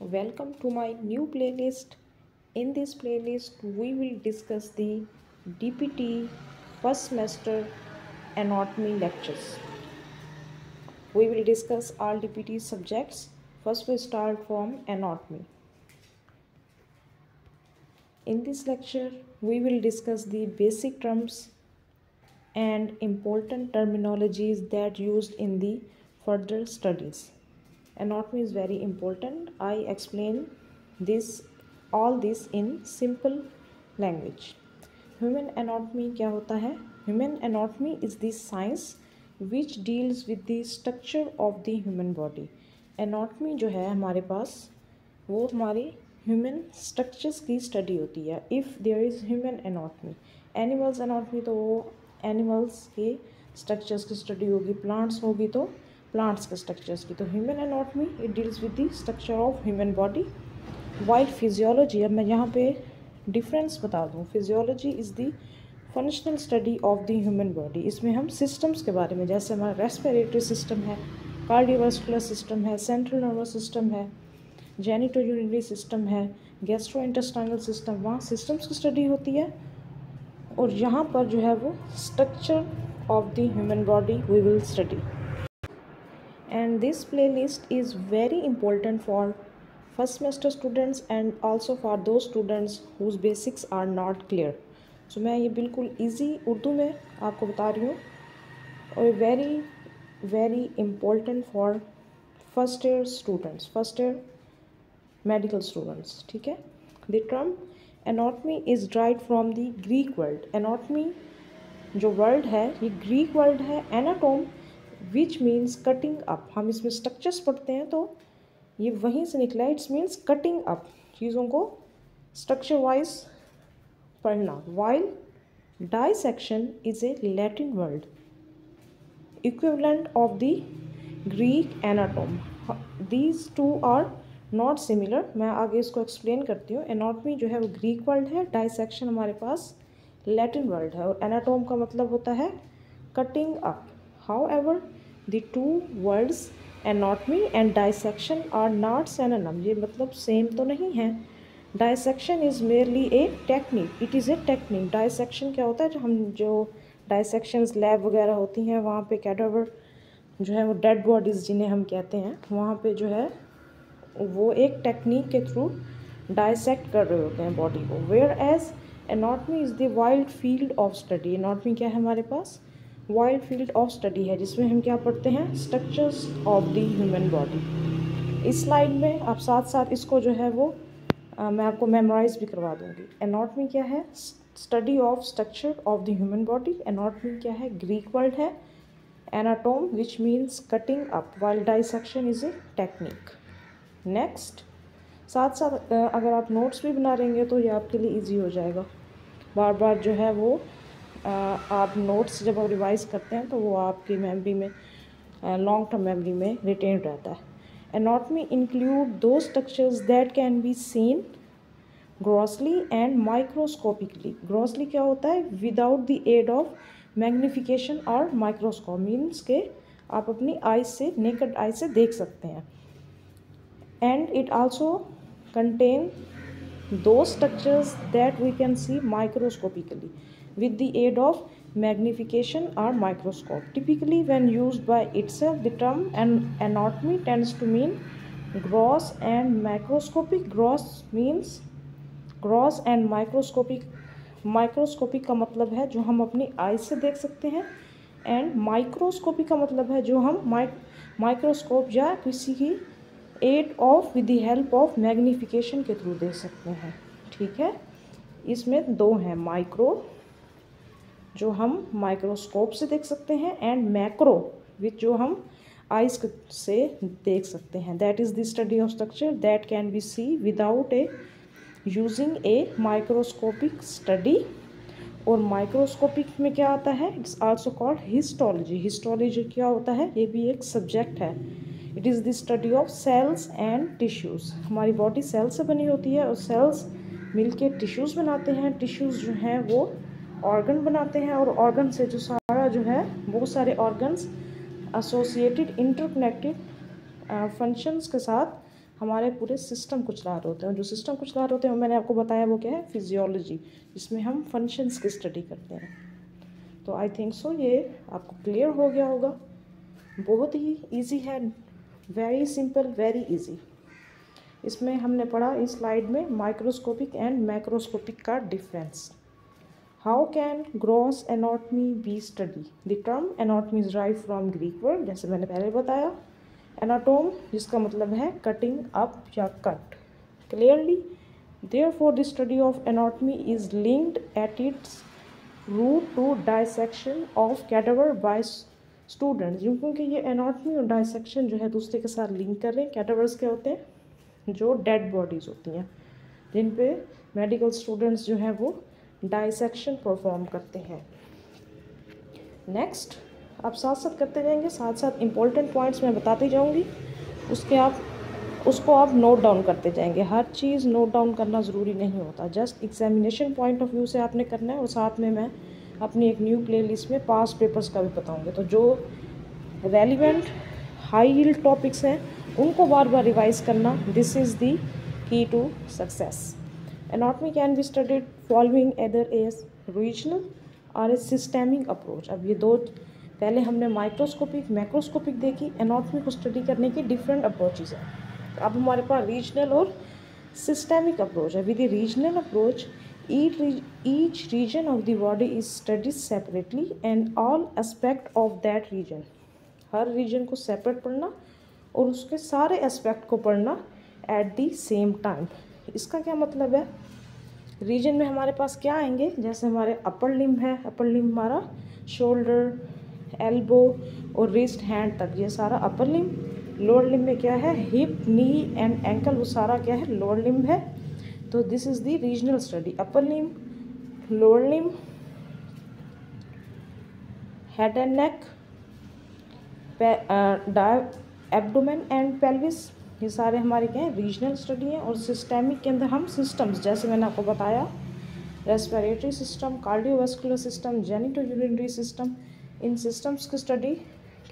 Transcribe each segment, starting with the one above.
Welcome to my new playlist. In this playlist, we will discuss the DPT first semester anatomy lectures. We will discuss all DPT subjects. First, we start from anatomy. In this lecture, we will discuss the basic terms and important terminologies that used in the further studies. Anatomy is very important. I explain all this in simple language. Human anatomy क्या होता है? Human anatomy is the science which deals with the structure of the human body. Anatomy जो है हमारे पास वो हमारी human structures की study होती है. If there is human anatomy, animals anatomy तो वो एनिमल्स के स्ट्रक्चर्स की स्टडी होगी, प्लांट्स होगी तो प्लांट्स के स्ट्रक्चर्स की. तो human anatomy it deals with the structure of human body. While physiology, अब मैं यहाँ पे डिफरेंस बता दूँ. Physiology is the functional study of the human body. इसमें हम सिस्टम्स के बारे में, जैसे हमारा रेस्पिरेटरी सिस्टम है, कार्डियोवास्कुलर सिस्टम है, सेंट्रल नर्वस सिस्टम है, जेनिटो यूरिनरी सिस्टम है, गैस्ट्रो इंटेस्टाइनल सिस्टम, वहाँ सिस्टम्स की स्टडी होती है. और यहाँ पर जो है वो structure of the human body we will study. And this playlist is very important for first semester students and also for those students whose basics are not clear. So मैं ये बिल्कुल ईजी उर्दू में आपको बता रही हूँ और very very important for first year students, first year medical students. ठीक है. The term anatomy is drive from the Greek word. Anatomy जो वर्ड है ये ग्रीक वर्ड है, anatome which means cutting up. हम इसमें स्ट्रक्चर्स पढ़ते हैं तो ये वहीं से निकला है. इट्स मीन्स कटिंग अप, चीज़ों को स्ट्रक्चर वाइज पढ़ना. While dissection is a Latin word equivalent of the Greek anatome. These two are not similar. मैं आगे इसको एक्सप्लेन करती हूँ. एनाटमी जो है वो ग्रीक वर्ड है, डाइसेक्शन हमारे पास लैटिन वर्ड है, और एनाटोम का मतलब होता है cutting up. However the two words anatomy and dissection are not synonym. ये मतलब सेम तो नहीं है. Dissection is merely a technique. It is a technique. Dissection क्या होता है, जो डाइसेक्शंस लैब वगैरह होती हैं वहाँ पे कैडावर जो है वो डेड बॉडीज़ जिन्हें हम कहते हैं, वहाँ पे जो है वो एक टेक्निक के थ्रू डाइसेक्ट कर रहे होते हैं बॉडी को. Whereas anatomy is the wild field of study. Anatomy क्या है हमारे पास? वाइल्ड फील्ड ऑफ स्टडी है, जिसमें हम क्या पढ़ते हैं? Structures of the human body. इस स्लाइड में आप साथ साथ इसको जो है वो मैं आपको मेमोराइज भी करवा दूँगी. एनाटमी क्या है? Study of structure of the human body. Anatomy क्या है? ग्रीक वर्ड है anatome which means cutting up, while dissection is a technique. Next, साथ साथ अगर आप नोट्स भी बना लेंगे तो ये आपके लिए इजी हो जाएगा. बार बार जो है वो आप नोट्स जब आप रिवाइज करते हैं तो वो आपकी मेमोरी में, लॉन्ग टर्म मेमोरी में रिटेन रहता है. एनाटमी इंक्लूड दो structures that can be seen grossly and microscopically. Grossly क्या होता है? Without the aid of magnification और माइक्रोस्कोप. मीन्स के आप अपनी आई से, नेकेड आई से देख सकते हैं. And it also contain those structures that we can see microscopically with the aid of magnification or microscope. Typically when used by itself, the term anatomy tends to mean gross and macroscopic. Gross means gross and microscopic. Microscopic का मतलब है जो हम अपनी आई से देख सकते हैं, एंड माइक्रोस्कोपिक का मतलब है जो हम माइक्रोस्कोप या किसी की aid of with the help of magnification के थ्रू दे सकते हैं. ठीक है. इसमें दो हैं, माइक्रो जो हम माइक्रोस्कोप से देख सकते हैं, एंड मैक्रो विच जो हम आइज से देख सकते हैं. That is the study of structure that can be see without a using a microscopic study. और माइक्रोस्कोपिक में क्या आता है? It's also called histology. Histology क्या होता है? ये भी एक सब्जेक्ट है. It is the study of cells and tissues. हमारी बॉडी सेल से बनी होती है और सेल्स मिलके टिश्यूज़ बनाते हैं. टिश्यूज़ जो हैं वो ऑर्गन बनाते हैं, और ऑर्गन से जो सारा जो है बहुत सारे ऑर्गन्स एसोसिएटेड इंटरकनेक्टेड फंक्शंस के साथ हमारे पूरे सिस्टम को चला रहे होते हैं। जो सिस्टम को चला रहे होते हैं मैंने आपको बताया वो क्या है, फिजियोलॉजी, जिसमें हम फंक्शंस की स्टडी करते हैं। तो आई थिंक सो ये आपको क्लियर हो गया होगा। बहुत ही इजी है, वेरी सिंपल, वेरी इजी। इसमें हमने पढ़ा इस स्लाइड में माइक्रोस्कोपिक एंड मैक्रोस्कोपिक का difference. How can gross anatomy be study? The term anatomy is राइव फ्रॉम ग्रीक वर्ड, जैसे मैंने पहले बताया, एनाटोम, जिसका मतलब है कटिंग अप या cut. Clearly, therefore the study of anatomy is linked at its root to dissection of cadaver by students. क्योंकि ये एनाटॉमी और डाइसेक्शन जो है दूसरे के साथ लिंक कर रहे हैं। कैडावर्स क्या होते हैं? जो डेड बॉडीज़ होती हैं, जिन पे मेडिकल स्टूडेंट्स जो हैं वो डाइसेक्शन परफॉर्म करते हैं। नेक्स्ट आप साथ साथ करते जाएंगे, साथ साथ इम्पोर्टेंट पॉइंट्स मैं बताती जाऊंगी, उसको आप नोट डाउन करते जाएंगे। हर चीज़ नोट डाउन करना ज़रूरी नहीं होता, just examination point of view से आपने करना है। और साथ में मैं अपनी एक न्यू प्लेलिस्ट में पास्ट पेपर्स का भी बताऊंगी। तो जो रेलिवेंट हाई यील्ड टॉपिक्स हैं उनको बार बार रिवाइज करना, this is the key to success. Anatomy can be studied following either as regional और ए सिस्टेमिक अप्रोच। अब ये दो, पहले हमने माइक्रोस्कोपिक मैक्रोस्कोपिक देखी, एनाटॉमी को स्टडी करने की डिफरेंट अप्रोचेज हैं। अब हमारे पास रीजनल और सिस्टेमिक अप्रोच है। With the regional approach each region of the body is studied separately and all aspect of that region। हर रीजन को सेपरेट पढ़ना और उसके सारे एस्पेक्ट को पढ़ना एट द सेम टाइम। इसका क्या मतलब है? रीजन में हमारे पास क्या आएंगे, जैसे हमारे अपर लिम्ब है, अपर लिम्ब हमारा शोल्डर, एल्बो और रिस्ट, हैंड तक, ये सारा अपर लिम्ब। लोअर लिम्ब में क्या है? हिप, नी एंड एंकल, वो सारा क्या है? लोअर लिम्ब है। तो this is the regional study. Upper limb, lower limb, head and neck, abdomen and pelvis, ये सारे हमारे क्या हैं? रीजनल स्टडी हैं। और सिस्टेमिक के अंदर हम सिस्टम्स, जैसे मैंने आपको बताया, respiratory system, cardiovascular system, genitourinary system, इन सिस्टम्स की स्टडी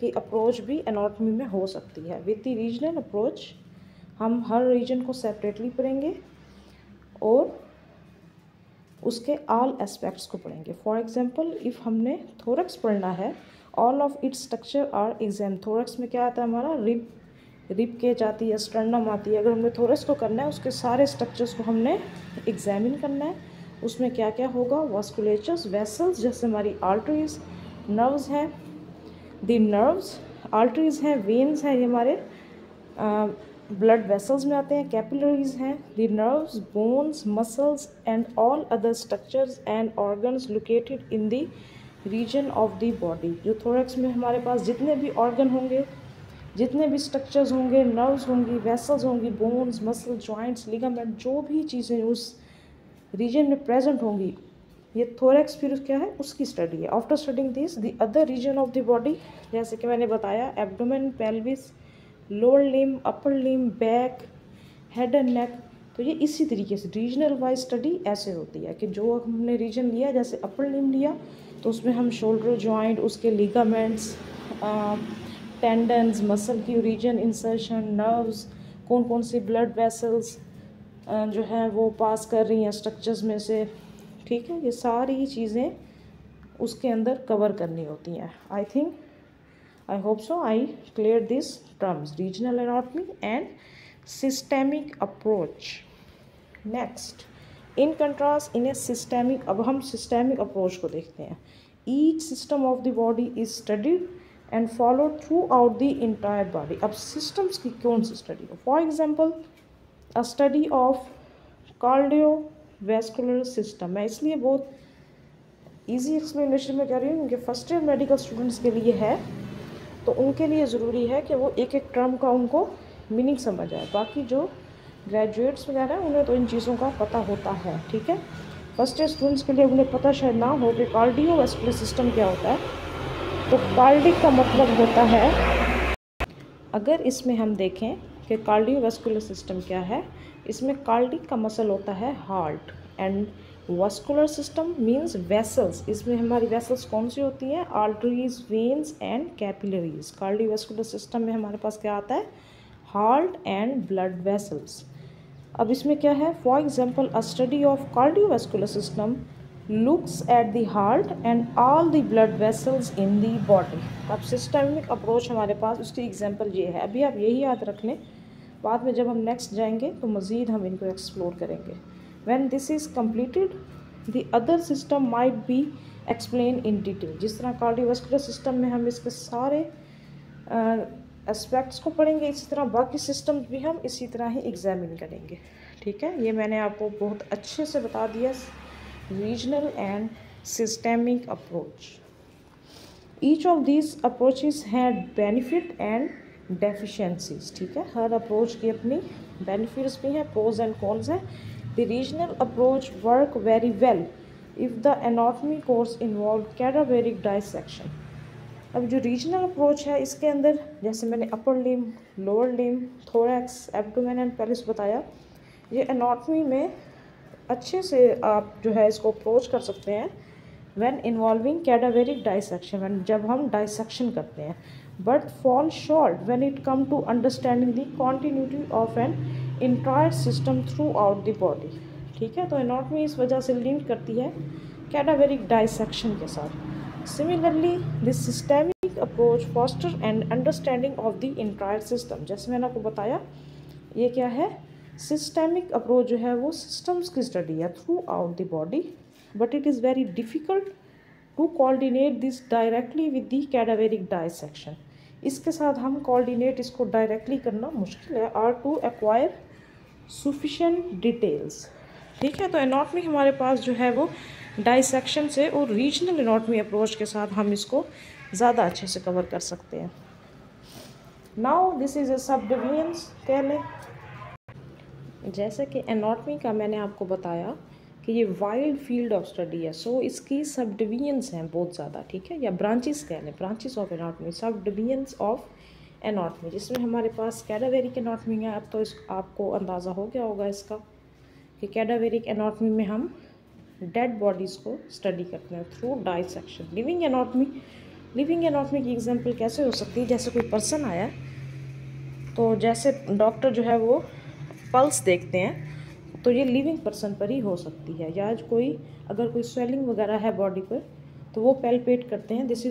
की अप्रोच भी एनाटॉमी में हो सकती है। विद द रीजनल अप्रोच हम हर रीजन को सेपरेटली पढ़ेंगे और उसके ऑल एस्पेक्ट्स को पढ़ेंगे। फॉर एग्जांपल, इफ़ हमने थोरक्स पढ़ना है, all of its structure are exam. Thorax में क्या आता है? हमारा रिब केज आती है, स्टर्नम आती है। अगर हमने थोरक्स को करना है, उसके सारे स्ट्रक्चर्स को हमने एग्जामिन करना है। उसमें क्या क्या होगा? वास्कुलेचर्स, वेसल्स, जैसे हमारी आर्टरीज, नर्व्स हैं, द नर्व्स, आर्टरीज हैं, वेन्स हैं, ये हमारे ब्लड वेसल्स में आते हैं, कैपिलरीज हैं, the nerves, bones, muscles and all other structures and organs located in the region of the body. जो थोरक्स में हमारे पास जितने भी ऑर्गन होंगे, जितने भी स्ट्रक्चर्स होंगे, नर्व्स होंगी, वेसल्स होंगी, बोन्स, मसल, जॉइंट्स, लिगामेंट, जो भी चीज़ें उस रीजन में प्रेजेंट होंगी, ये थोरैक्स फिर क्या है? उसकी स्टडी है। After studying this the other region of the body, जैसे कि मैंने बताया, abdomen, pelvis, lower limb, upper limb, back, head and neck. तो ये इसी तरीके से रीजनल वाइज स्टडी ऐसे होती है कि जो हमने रीजन लिया, जैसे अपर लिम्ब लिया तो उसमें हम शोल्डर जॉइंट, उसके लिगामेंट्स, टेंडन्स, मसल की रीजन, इंसर्शन, नर्व्स, कौन कौन सी ब्लड वेसल्स जो है वो पास कर रही हैं स्ट्रक्चर्स में से, ठीक है, ये सारी चीज़ें उसके अंदर कवर करनी होती हैं। I think, I hope so I clear this terms, regional anatomy and systemic approach. Next, in contrast in A systemic, अब हम सिस्टेमिक अप्रोच को देखते हैं। Each system of the body is studied and follow through out the entire body. अब systems की कौन सी study हो? For example, a study of cardiovascular system. मैं इसलिए बहुत इजी एक्सप्लेनेशन में कह रही हूँ क्योंकि फर्स्ट ईयर मेडिकल स्टूडेंट्स के लिए है, तो उनके लिए ज़रूरी है कि वो एक एक टर्म का उनको मीनिंग समझ आए। बाकी जो ग्रेजुएट्स वगैरह हैं उन्हें तो इन चीज़ों का पता होता है, ठीक है। फर्स्ट ईयर स्टूडेंट्स के लिए उन्हें पता शायद ना हो कि कार्डियोवैस्कुलर सिस्टम क्या होता है। तो कार्डिक का मतलब होता है, अगर इसमें हम देखें कि कार्डियोवैस्कुलर सिस्टम क्या है, इसमें कार्डिक का मसल होता है heart, and vascular system means vessels. इसमें हमारी वेसल्स कौन सी होती हैं? Arteries, veins and capillaries. Cardiovascular system में हमारे पास क्या आता है? Heart and blood vessels. अब इसमें क्या है, for example a study of cardiovascular system looks at the heart and all the blood vessels in the body. अब सिस्टमिक अप्रोच हमारे पास, उसकी एग्जांपल ये है। अभी आप यही याद रख लें, बाद में जब हम नेक्स्ट जाएंगे तो मज़ीद हम इनको एक्सप्लोर करेंगे। When this is completed the other system might be explain in detail. जिस तरह कार्डियोवास्कुलर सिस्टम में हम इसके सारे एस्पेक्ट्स को पढ़ेंगे, इसी तरह बाकी सिस्टम्स भी हम इसी तरह ही एग्जामिन करेंगे। ठीक है, ये मैंने आपको बहुत अच्छे से बता दिया, regional and systemic approach. Each of these approaches had benefit and deficiencies. ठीक है, हर अप्रोच की अपनी बेनिफिट्स भी हैं, प्रोज एंड कॉन्स हैं। The regional approach work very well if the anatomy course involve cadaveric dissection. अब जो रीजनल अप्रोच है, इसके अंदर जैसे मैंने upper limb, lower limb, thorax, abdomen and pelvis बताया, ये एनाटॉमी में अच्छे से आप जो है इसको अप्रोच कर सकते हैं व्हेन इन्वॉल्विंग कैडावेरिक डाइसेक्शन, जब हम डाइसेक्शन करते हैं, but fall short when it come to understanding the continuity of an entire system throughout the body. ठीक है, तो एनाटॉमी इस वजह से लिंक करती है कैडावेरिक डाइसेक्शन के साथ। Similarly, this systemic approach foster an understanding of the entire system। जैसे मैंने आपको बताया, ये क्या है, सिस्टेमिक अप्रोच जो है वो सिस्टम्स की स्टडी है throughout the body, but it is very difficult to coordinate this directly with the cadaveric dissection. इसके साथ हम कोऑर्डिनेट इसको डायरेक्टली करना मुश्किल है, और टू एक्वायर सफिशिएंट डिटेल्स। ठीक है, तो एनाटॉमी हमारे पास जो है वो डाइसेक्शन से और रीजनल एनाटॉमी अप्रोच के साथ हम इसको ज़्यादा अच्छे से कवर कर सकते हैं। नाउ दिस इज़ अ सब डिवीजन्स कह लें। जैसे कि एनाटॉमी का मैंने आपको बताया कि ये वाइड फील्ड ऑफ स्टडी है, सो इसकी सब डिवीजन्स हैं बहुत ज़्यादा। ठीक है, या ब्रांचेस कह लें, ब्रांचेस ऑफ एनाटॉमी, सब डिवीजन्स ऑफ एनाटॉमी, जिसमें हमारे पास कैडावेरिक एनाटॉमी है। अब तो इस आपको अंदाज़ा हो गया होगा इसका कि कैडावेरिक एनाटॉमी में हम डेड बॉडीज़ को स्टडी करते हैं थ्रू डाइसेक्शन। लिविंग एनाटॉमी की एग्जांपल कैसे हो सकती है, जैसे कोई पर्सन आया तो जैसे डॉक्टर जो है वो पल्स देखते हैं, तो ये लिविंग पर्सन पर ही हो सकती है, या कोई अगर कोई स्वेलिंग वगैरह है बॉडी पर तो वो पैल्पेट करते हैं। This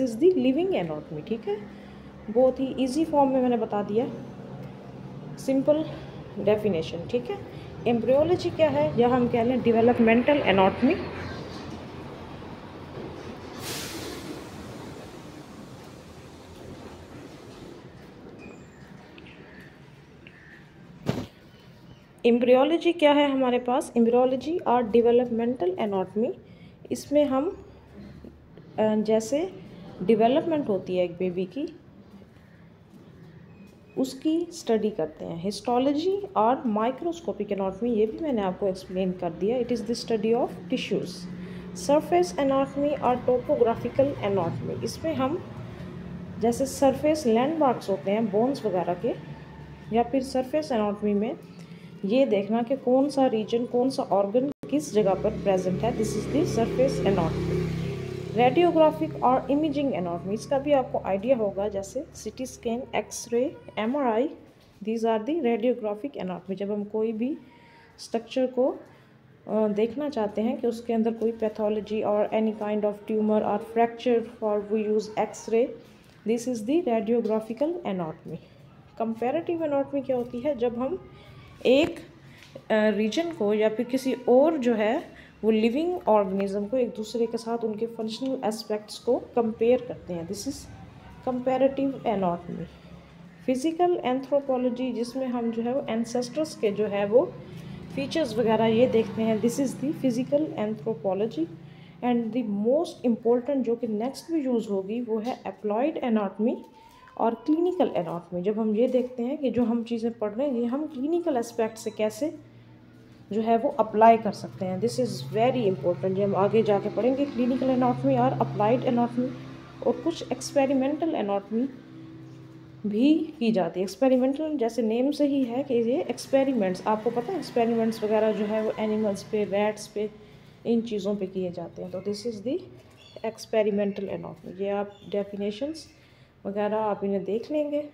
is the living anatomy. ठीक है, बहुत ही ईजी फॉर्म में मैंने बता दिया, सिंपल डेफिनेशन। ठीक है, एम्ब्रियोलॉजी क्या है, या हम कह लें डेवलपमेंटल एनाटॉमी। एम्ब्रियोलॉजी क्या है हमारे पास, एम्ब्रियोलॉजी और डेवलपमेंटल एनाटॉमी। इसमें हम जैसे डेवलपमेंट होती है एक बेबी की, उसकी स्टडी करते हैं। हिस्टोलॉजी और माइक्रोस्कोपिक एनाटॉमी, ये भी मैंने आपको एक्सप्लेन कर दिया। It is the study of tissues. Surface anatomy और टोपोग्राफिकल एनाटॉमी, इसमें हम जैसे सरफेस लैंडमार्क्स होते हैं बोन्स वगैरह के, या फिर सरफेस एनाटॉमी में ये देखना कि कौन सा रीजन, कौन सा ऑर्गन किस जगह पर प्रेजेंट है, this is the surface anatomy. Radiographic और इमेजिंग एनाटॉमी, इसका भी आपको आइडिया होगा, जैसे CT scan, X ray, MRI, these are the radiographic anatomy. जब हम कोई भी स्ट्रक्चर को देखना चाहते हैं कि उसके अंदर कोई पैथोलॉजी और एनी काइंड ऑफ ट्यूमर और fracture, for we use X-ray, this is the radiographical anatomy. Comparative anatomy क्या होती है, जब हम एक रीजन को या फिर किसी और जो है वो लिविंग ऑर्गेनिज्म को एक दूसरे के साथ उनके फंक्शनल एस्पेक्ट्स को कंपेयर करते हैं, this is comparative anatomy. Physical anthropology, जिसमें हम जो है वो एंसेस्टर्स के जो है वो फीचर्स वगैरह ये देखते हैं, this is the physical anthropology. And the most important जो कि नेक्स्ट भी यूज़ होगी वो है एप्लाइड एनाटॉमी और क्लिनिकल एनाटॉमी। जब हम ये देखते हैं कि जो हम चीज़ें पढ़ रहे हैं ये हम क्लिनिकल एस्पेक्ट से कैसे जो है वो अप्लाई कर सकते हैं, दिस इज़ वेरी इंपॉर्टेंट। जब हम आगे जाके पढ़ेंगे क्लिनिकल एनाटॉमी और अप्लाइड एनाटॉमी। और कुछ एक्सपेरिमेंटल एनाटॉमी भी की जाती है। एक्सपेरिमेंटल जैसे नेम से ही है कि ये एक्सपेरिमेंट्स, आपको पता है एक्सपेरिमेंट्स वगैरह जो है वो एनिमल्स पे, रैट्स पे, इन चीज़ों पे किए जाते हैं, तो this is the experimental anatomy. ये आप डेफिनेशंस वगैरह आप इन्हें देख लेंगे।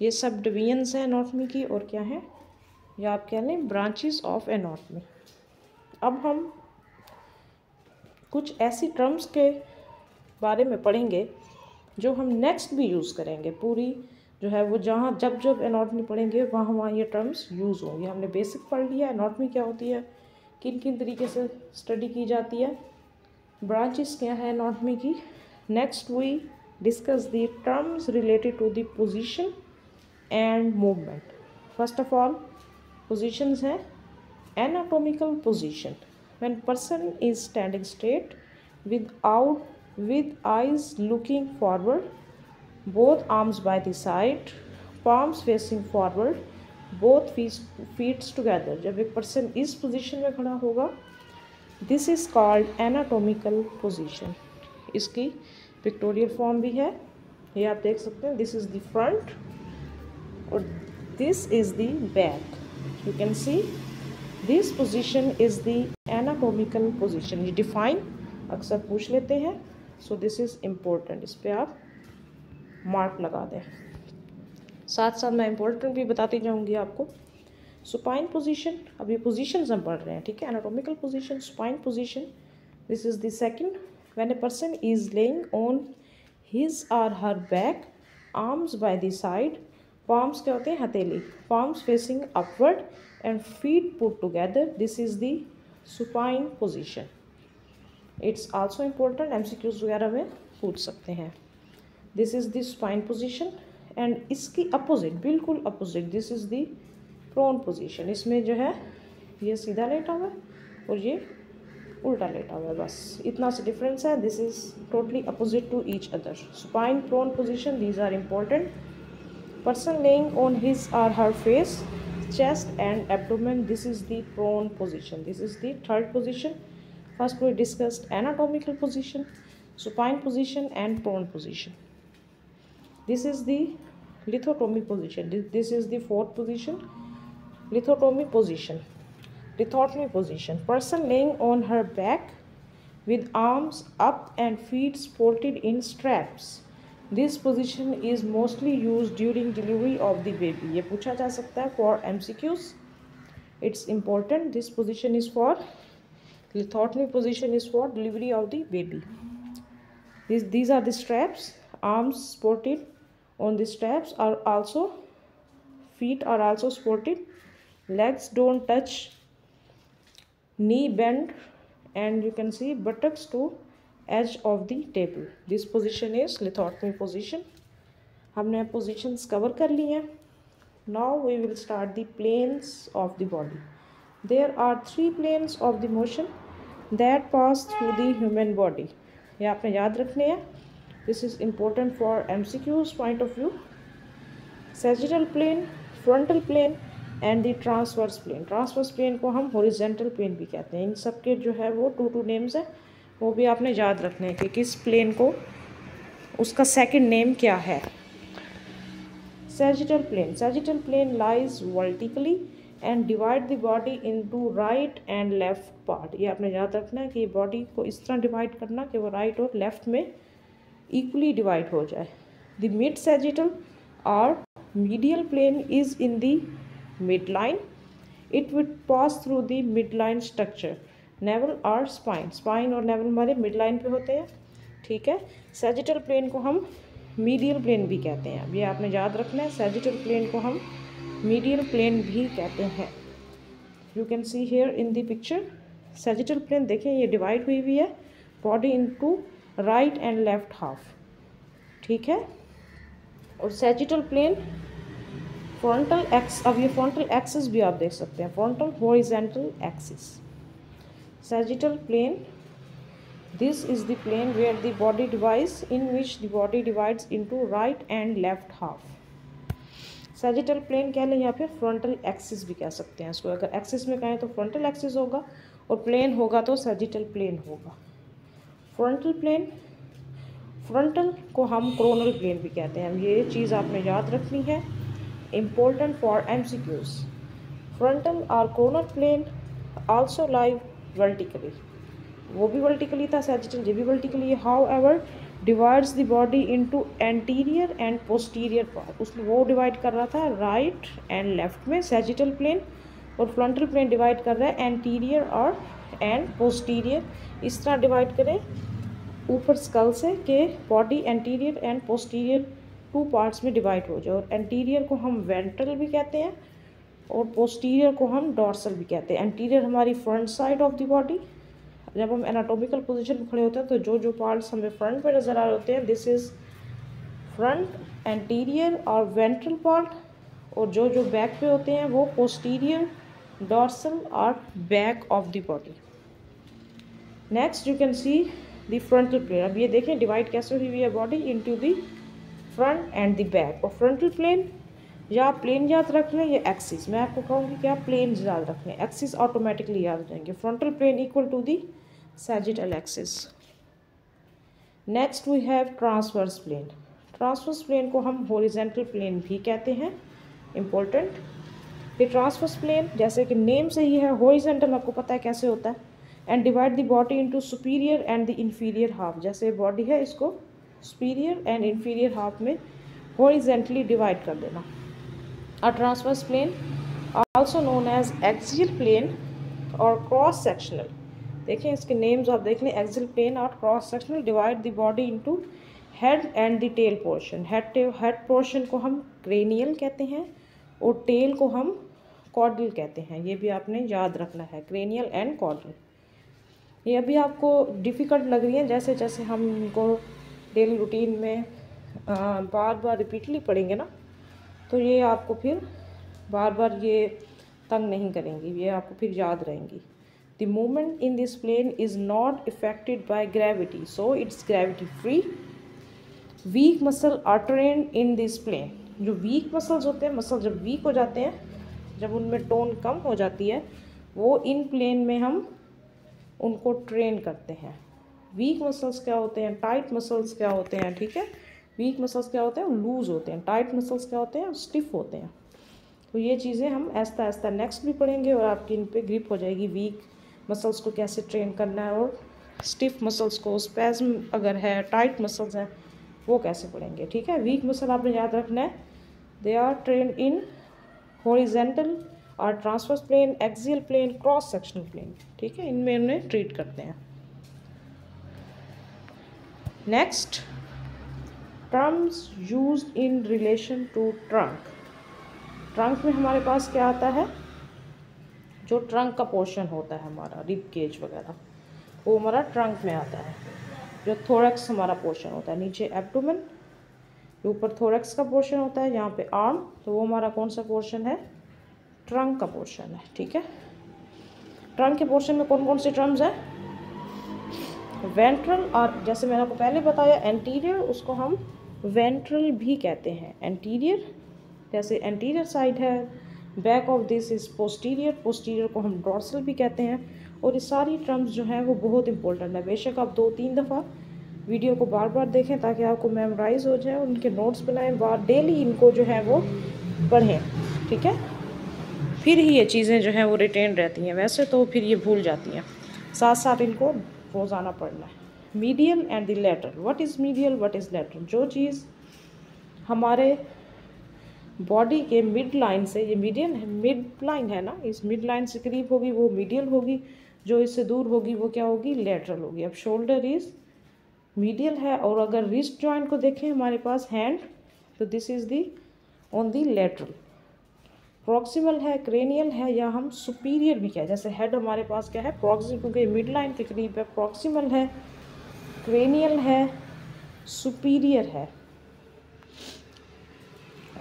ये सब डिवीजन्स हैं एनाटॉमी की, और क्या है, या आप कह लें ब्रांचेस ऑफ एनाटॉमी। अब हम कुछ ऐसी टर्म्स के बारे में पढ़ेंगे जो हम नेक्स्ट भी यूज़ करेंगे। पूरी जो है वो जहाँ जब जब एनाटॉमी पढ़ेंगे वहाँ वहाँ ये टर्म्स यूज़ होंगी। हमने बेसिक पढ़ लिया एनाटॉमी क्या होती है, किन किन तरीके से स्टडी की जाती है, ब्रांचेस क्या है एनाटॉमी की। Next we discuss the terms related to the position and movement. First of all positions हैं anatomical position, when person is standing straight with eyes looking forward, both arms by the side, palms facing forward, both feet together। जब एक person इस position में खड़ा होगा, this is called anatomical position. इसकी pictorial form भी है, ये आप देख सकते हैं। दिस इज द फ्रंट और this is the back. You can see this position is the anatomical position. ये डिफाइन अक्सर पूछ लेते हैं, सो दिस इज़ इम्पोर्टेंट, इस पर आप मार्क लगा दें। साथ साथ मैं इम्पोर्टेंट भी बताती जाऊंगी आपको। सुपाइन पोजीशन, अभी पोजीशंस हम पढ़ रहे हैं, ठीक है। Anatomical position, supine position, this is the second, when a person is laying on his और her back, arms by the side, palms क्या होते हैं, हथेली, palms facing upward and feet put together, this is the supine position. It's also important, MCQs वगैरह में पूछ सकते हैं। This is the supine position and इसकी अपोजिट, बिल्कुल opposite, this is the prone position. इसमें जो है ये सीधा लेटा हुआ है और ये उल्टा लेटा हुआ है, बस इतना सा डिफरेंस है। This is totally opposite to each other. Supine, prone position, these are important. Person laying on his और her face, chest and abdomen, this is the prone position. This is the third position. First we discussed anatomical position, supine position and prone position. This is the lithotomy position. This is the fourth position, lithotomy position. Lithotomy position, person laying on her back with arms up and feet supported in straps. This position is mostly used during delivery of the baby. ये पूछा जा सकता है for MCQs. It's important. This position is for lithotomy position is for delivery of the baby. These are the straps, arms supported on the straps are also, feet are also supported, legs don't touch, knee bend, and you can see buttocks to edge of the table. This position is lithotomy position. हमने positions cover कर ली हैं. Now we will start the planes of the body. There are 3 planes of the motion that pass through the human body. ये आपने याद रखने हैं. This is important for MCQs point of view. Sagittal plane, frontal plane and the transverse plane. Transverse plane को हम horizontal plane भी कहते हैं. इन सब के जो है वो 2 names हैं, वो भी आपने याद रखने हैं कि किस plane को उसका second name क्या है. Sagittal plane. Sagittal plane lies vertically and divide the body into right and left part. ये आपने याद रखना है कि बॉडी को इस तरह डिवाइड करना कि वो राइट और लेफ्ट में इक्वली डिवाइड हो जाए. The mid sagittal or medial plane is in the midline. It would pass through the midline structure, navel or spine. Spine और navel हमारे midline पे होते हैं, ठीक है. Sagittal plane को हम medial plane भी कहते हैं. अब ये आपने याद रखना है. Sagittal plane को हम medial plane भी कहते हैं. You can see here in the picture, sagittal plane देखें ये डिवाइड हुई हुई है body into right and left half, ठीक है. और sagittal plane फ्रंटल एक्स, अब ये फ्रंटल एक्सिस भी आप देख सकते हैं, frontal horizontal axis. sagittal plane, this is the plane where the body divides, in which the body divides into right and left half. Sagittal plane कह लें या फिर फ्रंटल एक्सिस भी कह सकते हैं इसको. अगर एक्सिस में कहें तो फ्रंटल एक्सिस होगा और प्लेन होगा तो सैजिटल प्लेन होगा. फ्रंटल प्लेन, फ्रंटल को हम कोरोनल प्लेन भी कहते हैं. ये चीज़ आपने याद रखनी है, इम्पोर्टेंट फॉर MCQs. फ्रंटल और कोरोनल प्लेन आल्सो लाई वर्टिकली. वो भी वर्टिकली था सैजिटल, ये भी वर्टिकली है. How ever divides the body into anterior and posterior part. उसमें वो डिवाइड कर रहा था राइट एंड लेफ्ट में सैजिटल प्लेन, और फ्रंटल प्लेन डिवाइड कर रहा है एंटीरियर और एंड पोस्टीरियर। इस तरह डिवाइड करें ऊपर स्कल से कि body anterior and posterior two parts में डिवाइड हो जाए। और एंटीरियर को हम वेंट्रल भी कहते हैं और पोस्टीरियर को हम डॉर्सल भी कहते हैं। एंटीरियर हमारी front side of the body, जब हम एनाटॉमिकल पोजीशन में खड़े होते हैं तो जो जो पार्ट्स हमें फ्रंट पे नज़र आ रहे होते हैं दिस इज़ फ्रंट, एंटीरियर और वेंट्रल पार्ट, और जो जो बैक पे होते हैं वो पोस्टीरियर, डॉर्सल और back of the body. Next you can see the frontal plane. अब ये देखें डिवाइड कैसे हुई हुई है body into the front and the back. और फ्रंटल प्लेन या आप प्लेन याद रख लें या एक्सिस, मैं आपको कहूँगी कि आप प्लेन याद रख लें, एक्सिस ऑटोमेटिकली याद हो जाएंगे। Frontal plane equal to the sagittal axis. Next we have transverse plane. Transverse plane को हम हॉरिजॉन्टल प्लेन भी कहते हैं, इम्पोर्टेंट। ये ट्रांसवर्स प्लेन जैसे कि नेम से ही है, हॉरिजॉन्टल आपको पता है कैसे होता है, and divide the body into superior and the inferior half. जैसे बॉडी है इसको सुपीरियर एंड इंफीरियर हाफ में हॉरिजॉन्टली डिवाइड कर देना। A transverse plane also known as axial plane और क्रॉस सेक्शनल। देखें इसके नेम्स आप देख लें, एक्सियल प्लेन और cross sectional. Divide the body into head and the tail portion. Head portion को हम क्रेनियल कहते हैं और टेल को हम कॉर्डल कहते हैं। ये भी आपने याद रखना है, क्रेनियल एंड कॉर्डल। ये अभी आपको डिफ़िकल्ट लग रही है, जैसे जैसे हम इनको डेली रूटीन में बार बार रिपीटली पढ़ेंगे ना, तो ये आपको फिर बार बार ये तंग नहीं करेंगी, ये आपको फिर याद रहेंगी। The movement in this plane is not affected by gravity, so it's gravity free. Weak muscle are trained in this plane. जो वीक मसल्स होते हैं, मसल जब वीक हो जाते हैं, जब उनमें टोन कम हो जाती है, वो इन प्लेन में हम उनको ट्रेन करते हैं। वीक मसल्स क्या होते हैं, टाइट मसल्स क्या होते हैं, ठीक है। वीक मसल्स क्या होते हैं, लूज़ होते हैं। टाइट मसल्स क्या होते हैं, स्टिफ होते हैं। तो ये चीज़ें हम आहिस्ता आहिस्ता नेक्स्ट भी पढ़ेंगे और आपकी इन पे ग्रिप हो जाएगी। वीक मसल्स को कैसे ट्रेन करना है और स्टिफ मसल्स को, स्पैज्म अगर है, टाइट मसल्स हैं, वो कैसे पढ़ेंगे, ठीक है। वीक मसल आपने याद रखना है, they are train in horizontal और transverse plane, axial plane, cross sectional plane, ठीक है। इनमें उन्हें ट्रीट करते हैं। Next, terms used in relation to trunk. Trunk में हमारे पास क्या आता है, जो ट्रंक का पोर्शन होता है हमारा, रिब केज वगैरह, वो हमारा ट्रंक में आता है। जो थोरैक्स हमारा पोर्शन होता है, नीचे एब्डोमेन, ऊपर थोरैक्स का पोर्शन होता है, यहाँ पे आर्म, तो वो हमारा कौन सा पोर्शन है, ट्रंक का पोर्शन है, ठीक है। ट्रंक के पोर्शन में कौन कौन से टर्म्स हैं, वेंट्रल, और जैसे मैंने आपको पहले बताया एंटीरियर, उसको हम वेंट्रल भी कहते हैं। एंटीरियर जैसे एंटीरियर साइड है, back of this is posterior, posterior को हम डॉर्सल भी कहते हैं। और ये सारी टर्म्स जो हैं वो बहुत इंपॉर्टेंट है। बेशक आप 2-3 दफ़ा वीडियो को बार बार देखें ताकि आपको मेमोराइज हो जाए, उनके नोट्स बनाएं, बार डेली इनको जो है वो पढ़ें, ठीक है। फिर ही ये चीज़ें जो हैं वो रिटेन रहती हैं, वैसे तो फिर ये भूल जाती हैं। साथ साथ इनको रोज़ाना पढ़ना है। Medial and the lateral. What is medial, what is lateral. जो चीज़ हमारे बॉडी के मिड लाइन से, ये मीडियल है, मिड लाइन है ना, इस मिड लाइन से करीब होगी वो मीडियल होगी, जो इससे दूर होगी वो क्या होगी, लैटरल होगी। अब शोल्डर इज़ मीडियल है, और अगर रिस्ट जॉइंट को देखें हमारे पास हैंड, तो this is the on the lateral. Proximal है, क्रेनियल है, या हम सुपीरियर भी क्या है, जैसे हेड हमारे पास क्या है प्रॉक्सिमल, क्योंकि मिड लाइन के करीब है, प्रॉक्सिमल है, क्रेनियल है, सुपीरियर है,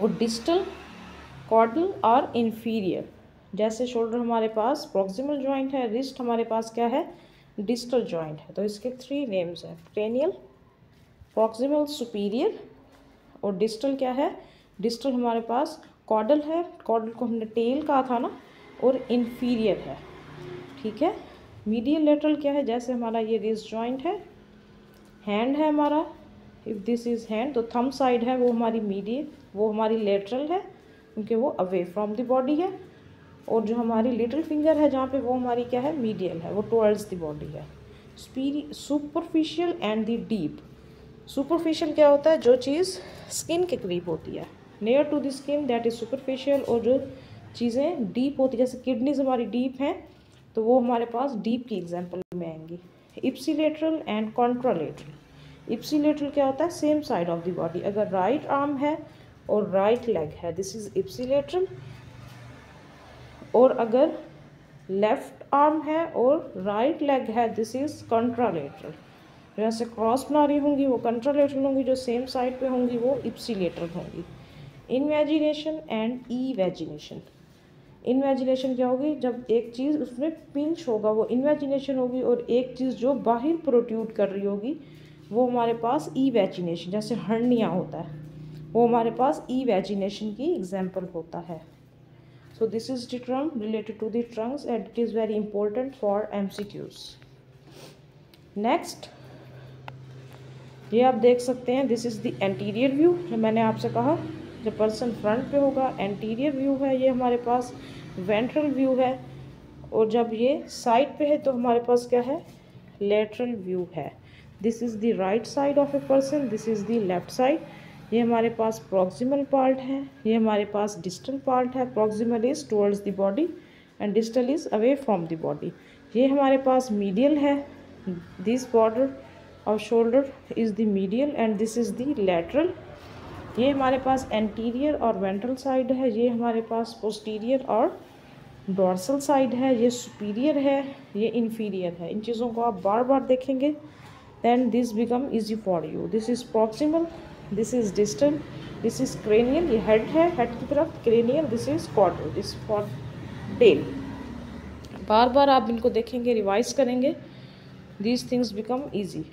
और डिस्टल, कॉर्डल और इन्फीरियर। जैसे शोल्डर हमारे पास प्रॉक्सिमल जॉइंट है, रिस्ट हमारे पास क्या है, डिस्टल जॉइंट है। तो इसके 3 नेम्स हैं, क्रेनियल, प्रॉक्सिमल, सुपीरियर, और डिस्टल क्या है, डिस्टल हमारे पास कॉर्डल है, कॉर्डल को हमने टेल कहा था ना, और इन्फीरियर है, ठीक है। मीडियल लेटरल क्या है, जैसे हमारा ये रिस्ट जॉइंट है, हैंड है हमारा, इफ़ दिस इज़ हैंड, तो थंब साइड है वो हमारी मीडियल, वो हमारी लेटरल है क्योंकि वो अवे फ्रॉम द बॉडी है, और जो हमारी लिटिल फिंगर है जहाँ पे, वो हमारी क्या है, मीडियल है, वो टुवर्ड्स द बॉडी है। Superficial and the deep. Superficial क्या होता है? जो चीज़ स्किन के करीब होती है, near to the skin, that is superficial. और जो चीज़ें डीप होती है, जैसे किडनीज हमारी डीप हैं, तो वो हमारे पास डीप की एग्जांपल में आएंगी। Ipsilateral and contralateral. इप्सिलेटरल क्या होता है? Same side of the body. अगर राइट आर्म है और राइट लेग है, दिस इज इप्सिलेटरल। और अगर लेफ्ट आर्म है और राइट लेग है, दिस इज कॉन्ट्रालेटरल। जैसे क्रॉस बना रही होंगी वो कंट्रालेटरल होंगी, जो सेम साइड पे होंगी वो इप्सिलेटरल होंगी। Invagination and इवेजिनेशन। इनवेजिनेशन क्या होगी? जब एक चीज़ उसमें पिंच होगा वो इनवेजिनेशन होगी, और एक चीज़ जो बाहर प्रोट्यूड कर रही होगी वो हमारे पास इवेजिनेशन, जैसे हर्निया होता है, वो हमारे पास इवेजिनेशन की एग्जाम्पल होता है। So this is the term related to the trunks and it is very important for MCQs। Next, ये आप देख सकते हैं, this is the anterior view. जो मैंने आपसे कहा, जब पर्सन फ्रंट पे होगा एंटीरियर व्यू है, ये हमारे पास वेंट्रल व्यू है। और जब ये साइड पे है तो हमारे पास क्या है? लेटरल व्यू है। This is the right side of a person, this is the left side. ये हमारे पास प्रॉक्सिमल पार्ट है, ये हमारे पास डिस्टल पार्ट है। Proximal is towards the body and distal is away from the body. ये हमारे पास medial है, दिस बॉर्डर और shoulder is the medial and this is the lateral. ये हमारे पास एंटीरियर और वेंट्रल साइड है, ये हमारे पास पोस्टीरियर और डॉर्सल साइड है। ये सुपीरियर है, ये इन्फीरियर है। इन चीज़ों को आप बार बार देखेंगे, then this become easy for you. This is proximal, this is distal, this is cranial, ये हेड है, हेड की तरफ cranial, this is caudal, this for tail. बार बार आप इनको देखेंगे, रिवाइज करेंगे, these things become easy.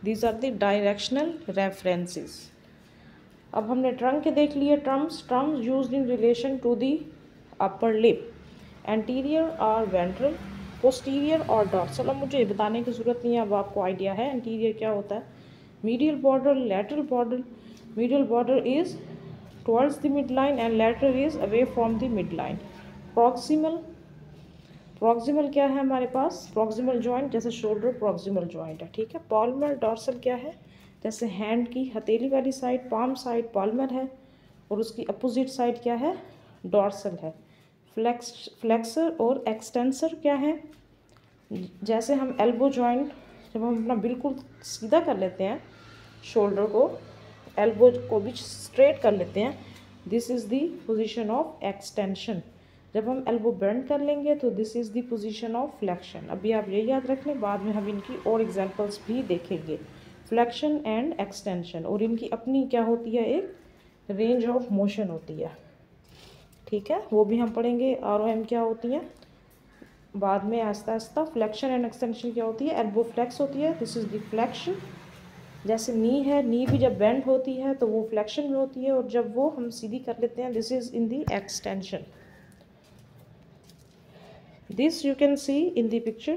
These are the directional references. अब हमने ट्रंक के देख लिए terms used in relation to the upper lip, anterior और वेंट्रल, पोस्टीरियर और डॉर्सल। अब मुझे ये बताने की ज़रूरत नहीं है, अब आपको आइडिया है एंटीरियर क्या होता है। Medial border, lateral border. Medial border is towards the mid line and lateral is away from the mid line. Proximal, proximal क्या है हमारे पास? प्रॉक्सिमल जॉइंट, जैसे शोल्डर प्रॉक्सिमल जॉइंट है, ठीक है। पॉल्मर, डॉर्सल क्या है? जैसे हैंड की हथेली वाली साइड, पाम साइड पॉल्मर है, और उसकी अपोजिट साइड क्या है? डॉर्सल है। फ्लेक्सर और एक्सटेंसर क्या है? जैसे हम एल्बो जॉइंट, जब हम अपना बिल्कुल सीधा कर लेते हैं शोल्डर को, एल्बो को भी स्ट्रेट कर लेते हैं, this is the position of extension. जब हम एल्बो बेंड कर लेंगे तो this is the position of flexion. अभी आप ये याद रख लें, बाद में हम इनकी और एग्जांपल्स भी देखेंगे, फ्लेक्शन एंड एक्सटेंशन। और इनकी अपनी क्या होती है? एक रेंज ऑफ मोशन होती है, ठीक है, वो भी हम पढ़ेंगे। ROM क्या होती है बाद में Aahista Aahista. Flexion and extension क्या होती है? एल्बो फ्लेक्स होती है, दिस इज़ द फ्लेक्शन। जैसे नी है, नी भी जब बेंड होती है तो वो फ्लेक्शन में होती है, और जब वो हम सीधी कर लेते हैं, this is in the extension. This you can see in the picture.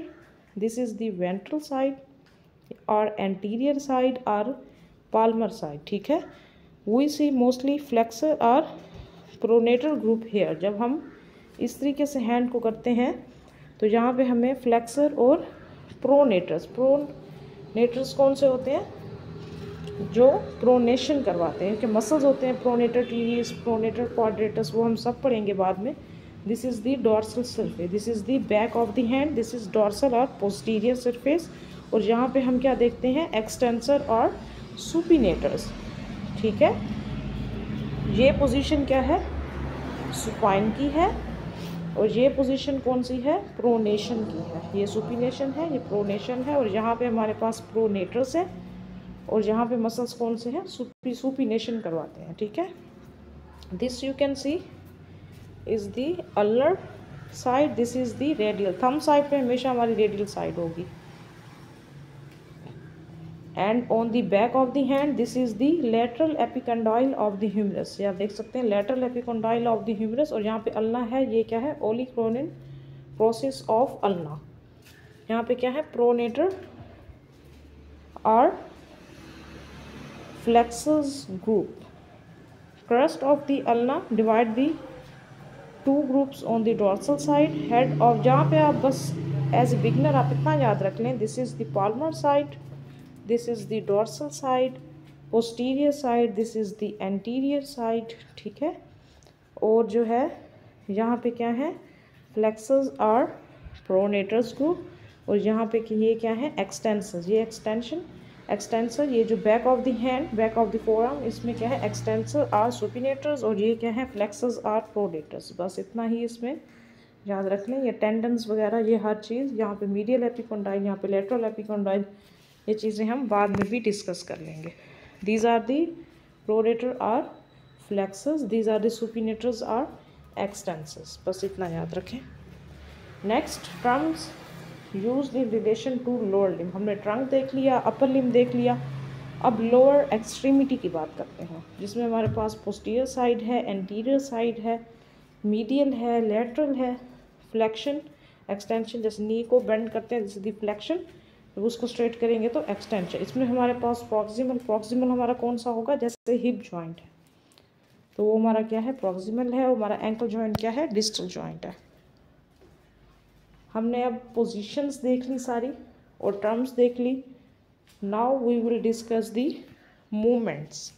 This is the ventral side or anterior side or palmar side, ठीक है। We see mostly flexor or pronator group here। जब हम इस तरीके से hand को करते हैं तो यहाँ पे हमें फ्लेक्सर और प्रोनेटर्स कौन से होते हैं? जो प्रोनेशन करवाते हैं, कि मसल्स होते हैं, प्रोनेटर टीरियस, प्रोनेटर क्वाड्रेटस, वो हम सब पढ़ेंगे बाद में। This is the dorsal surface, this is the back of the hand, this is dorsal और पोस्टीरियर सरफेस। और यहाँ पे हम क्या देखते हैं? एक्सटेंसर और सुपिनेटर्स, ठीक है। ये पोजीशन क्या है? सुपाइन की है, और ये पोजीशन कौन सी है? प्रोनेशन की है। ये सुपिनेशन है, ये प्रोनेशन है, और यहाँ पे हमारे पास प्रोनेटर्स है, और यहाँ पे मसल्स कौन से हैं? सुपिनेशन करवाते हैं, ठीक है। This you can see is the ulnar side, this is the radial. Thumb side पे हमेशा हमारी रेडियल साइड होगी। And on the back of the hand, this is the lateral epicondyle of the humerus. ये आप देख सकते हैं, lateral epicondyle of the humerus. और यहाँ पे अल्ना है, ये क्या है? Olecranon process of ulna. यहाँ पे क्या है? प्रोनेटर और flexor group. Crust of the ulna divide the two groups on the dorsal side. Head of, जहाँ पे आप बस एज ए बिगनर आप इतना याद रख लें, this is the Palmer side, this is the dorsal side, posterior side, this is the anterior side, ठीक है। और जो है यहाँ पे क्या है, फ्लेक्सर्स आर प्रोनेटर्स ग्रुप, और यहाँ पे ये क्या है, एक्सटेंसर्स, ये एक्सटेंसर, ये जो back of the hand, back of the forearm, इसमें क्या है, एक्सटेंसर आर सुपिनेटर्स, और ये क्या है, फ्लेक्सर्स आर प्रोनेटर्स। बस इतना ही इसमें याद रख लें। ये टेंडन्स वगैरह, ये हर चीज़, यहाँ पे मीडियल एपिकोंडाइल, यहाँ पे लेटरल एपिकोंडाइल, ये चीज़ें हम बाद में भी डिस्कस कर लेंगे। These are the pronator are flexors, these are the supinators are extensors. बस इतना याद रखें। Next, trunks used in relation to lower limb. हमने ट्रंक देख लिया, अपर लिम्ब देख लिया, अब लोअर एक्सट्रीमिटी की बात करते हैं, जिसमें हमारे पास पोस्टीरियर साइड है, एंटीरियर साइड है, मीडियल है, लेटरल है, फ्लेक्शन, एक्सटेंशन, जैसे नी को बेंड करते हैं, जैसे दी फ्लेक्शन, जब उसको स्ट्रेट करेंगे तो एक्सटेंशन। इसमें हमारे पास प्रॉक्सिमल हमारा कौन सा होगा, जैसे हिप जॉइंट है तो वो हमारा क्या है, प्रॉक्सिमल है, और हमारा एंकल जॉइंट क्या है, डिस्टल जॉइंट है। हमने अब पोजीशंस देख ली सारी और टर्म्स देख ली। Now we will discuss the movements,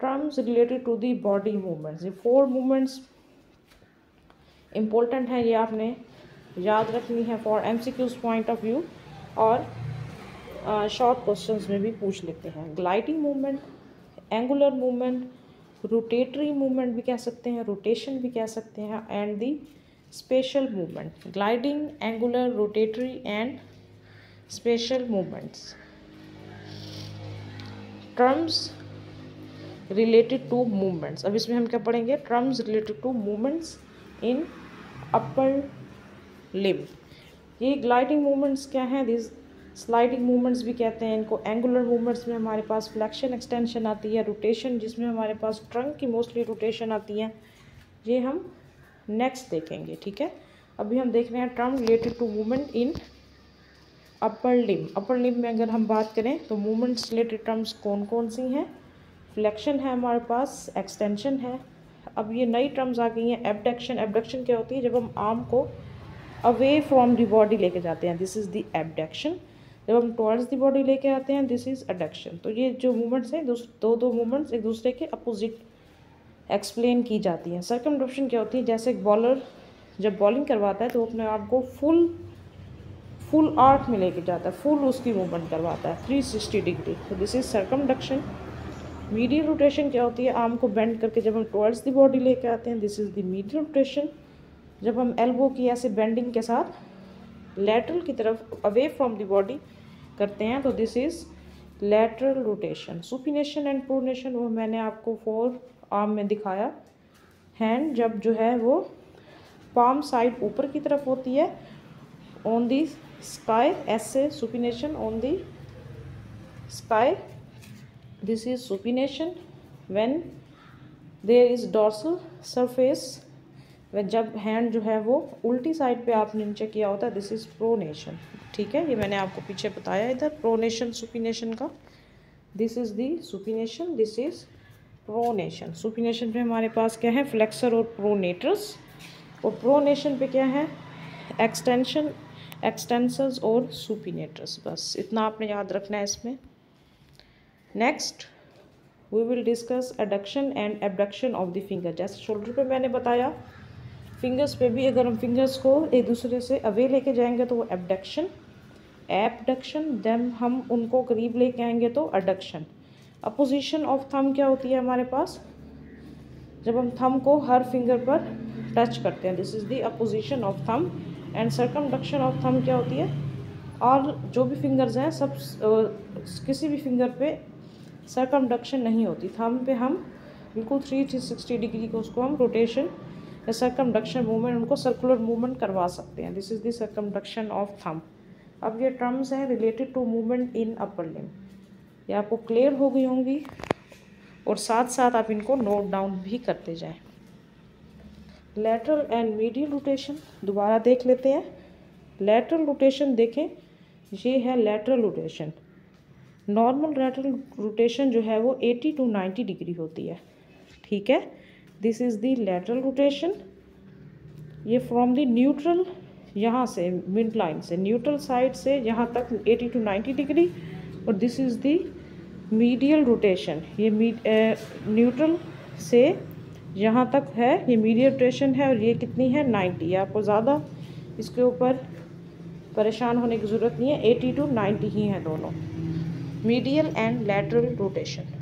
terms related to the body movements. ये 4 मूवमेंट्स इम्पोर्टेंट हैं, ये आपने याद रखनी है for MCQs point of view, और शॉर्ट क्वेश्चंस में भी पूछ लेते हैं। Gliding movement, angular movement, rotatory movement भी कह सकते हैं, रोटेशन भी कह सकते हैं, and the special movement. Gliding, angular, rotatory and special movements. Terms related to movements, अब इसमें हम क्या पढ़ेंगे, terms related to movements in upper limb. ये ग्लाइडिंग मूवमेंट्स क्या हैं, दिस स्लाइडिंग मूवमेंट्स भी कहते हैं इनको। एंगुलर मूवमेंट्स में हमारे पास फ्लेक्शन, एक्सटेंशन आती है, रोटेशन जिसमें हमारे पास ट्रंक की मोस्टली रोटेशन आती है, ये हम नेक्स्ट देखेंगे, ठीक है। अभी हम देख रहे हैं term related to movement in upper limb. Upper limb में अगर हम बात करें तो मूवमेंट्स रिलेटेड टर्म्स कौन कौन सी हैं, फ्लेक्शन है हमारे पास, एक्सटेंशन है। अब ये नई टर्म्स आ गई हैं, एबडक्शन। एबडक्शन क्या होती है, जब हम आर्म को अवे फ्रॉम द बॉडी लेके जाते हैं, दिस इज़ द एबडक्शन। जब हम टुवर्ड्स द बॉडी लेके आते हैं, दिस इज़ एडक्शन। तो ये जो मूवमेंट्स हैं, दो मूवमेंट्स एक दूसरे के अपोजिट एक्सप्लेन की जाती हैं। सर्कमडक्शन क्या होती है, जैसे एक बॉलर जब बॉलिंग करवाता है तो वो अपने आप को फुल आर्क में लेके जाता है, फुल उसकी मूवमेंट करवाता है 360 डिग्री, तो this is circumduction. Medial rotation क्या होती है, आर्म को बेंड करके जब हम टुवर्ड्स द बॉडी लेके आते हैं, this is the medial rotation. जब हम एल्बो की ऐसे बेंडिंग के साथ लेटरल की तरफ अवे फ्रॉम द बॉडी करते हैं, तो this is lateral rotation. Supination and pronation वो मैंने आपको 4 आर्म में दिखाया। हैंड जब जो है वो पाम साइड ऊपर की तरफ होती है, ऑन दी स्काई, ऐसे supination on the sky, this is supination. When there is dorsal surface, जब हैंड जो है वो उल्टी साइड पे आपने नीचे किया होता है, दिस इज प्रोनेशन, ठीक है। ये मैंने आपको पीछे बताया इधर प्रोनेशन सुपिनेशन का। This is the supination, this is pronation. Supination पे हमारे पास क्या है, फ्लेक्सर और प्रोनेटर्स, और प्रोनेशन पे क्या है, एक्सटेंशन, एक्सटेंसर्स और सुपिनेटर्स। बस इतना आपने याद रखना है इसमें। Next we will discuss adduction and abduction of the finger. जैसे शोल्डर पे मैंने बताया, फिंगर्स पे भी अगर हम फिंगर्स को एक दूसरे से अवे लेके जाएंगे तो वो एबडक्शन, देन हम उनको करीब लेके आएंगे तो एडक्शन। अपोजिशन ऑफ थंब क्या होती है हमारे पास, जब हम थंब को हर फिंगर पर टच करते हैं, this is the opposition of thumb. And circumduction of thumb क्या होती है, और जो भी फिंगर्स हैं सब किसी भी फिंगर पे सर्कमडक्शन नहीं होती, थंब पे हम बिल्कुल 360 डिग्री को उसको हम रोटेशन या सर्कमडक्शन मूवमेंट, उनको सर्कुलर मूवमेंट करवा सकते हैं, this is the circumduction of thumb. अब ये टर्म्स हैं related to movement in upper limb, ये आपको क्लियर हो गई होंगी, और साथ साथ आप इनको नोट डाउन भी करते जाएं। लेटरल एंड मीडियल रोटेशन दोबारा देख लेते हैं। लेटरल रोटेशन देखें, ये है lateral rotation. Normal lateral rotation जो है वो 80 to 90 डिग्री होती है, ठीक है। This is the lateral rotation. ये फ्रॉम द न्यूट्रल, यहाँ से मिड लाइन से न्यूट्रल साइड से यहाँ तक 80 to 90 डिग्री, और this is the medial rotation, ये न्यूट्रल से यहाँ तक है, ये मीडियल रोटेशन है और ये कितनी है 90। आपको ज़्यादा इसके ऊपर परेशान होने की ज़रूरत नहीं है, 80 to 90 ही हैं दोनों, medial and lateral rotation.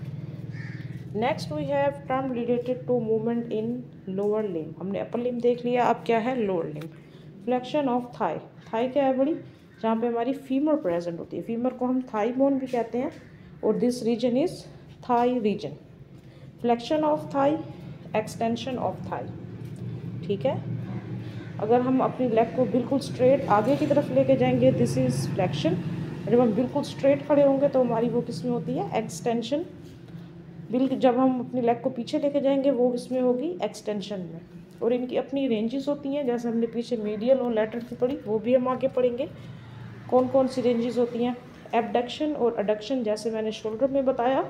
Next we have term related to movement in lower limb. हमने अपर लिम्ब देख लिया, अब क्या है lower limb. Flexion of thigh, thigh क्या है बड़ी, जहाँ पे हमारी फीमर प्रेजेंट होती है, फीमर को हम थाई बोन भी कहते हैं और this region is thigh region. Flexion of thigh, extension of thigh, ठीक है। अगर हम अपनी लेग को बिल्कुल स्ट्रेट आगे की तरफ लेके जाएंगे दिस इज फ्लेक्शन, जब हम बिल्कुल स्ट्रेट खड़े होंगे तो हमारी वो किस में होती है एक्सटेंशन। बिल्कुल जब हम अपनी लेग को पीछे लेके जाएंगे वो इसमें होगी एक्सटेंशन में। और इनकी अपनी रेंजेस होती हैं, जैसे हमने पीछे मीडियल और लैटरल की पढ़ी, वो भी हम आगे पढ़ेंगे कौन कौन सी रेंजेस होती हैं। एबडक्शन और अडक्शन जैसे मैंने शोल्डर में बताया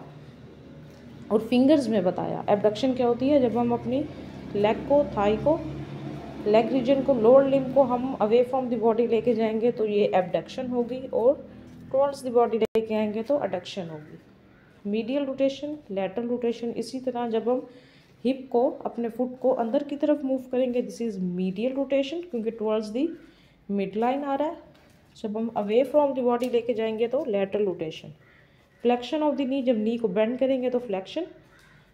और फिंगर्स में बताया। एबडक्शन क्या होती है, जब हम अपनी लेग को, थाई को, लेग रीजन को, लोअर लिम्ब को हम अवे फ्रॉम द बॉडी लेके जाएंगे तो ये एबडक्शन होगी, और टुवर्ड्स द बॉडी लेके आएंगे तो अडक्शन होगी। Medial rotation, lateral rotation. इसी तरह जब हम हिप को, अपने फुट को अंदर की तरफ मूव करेंगे दिस इज मीडियल रोटेशन, क्योंकि टुवर्ड्स दी मिड लाइन आ रहा है। जब हम अवे फ्रॉम द बॉडी लेके जाएंगे तो lateral rotation. Flexion of the knee, जब नी को बेंड करेंगे तो flexion.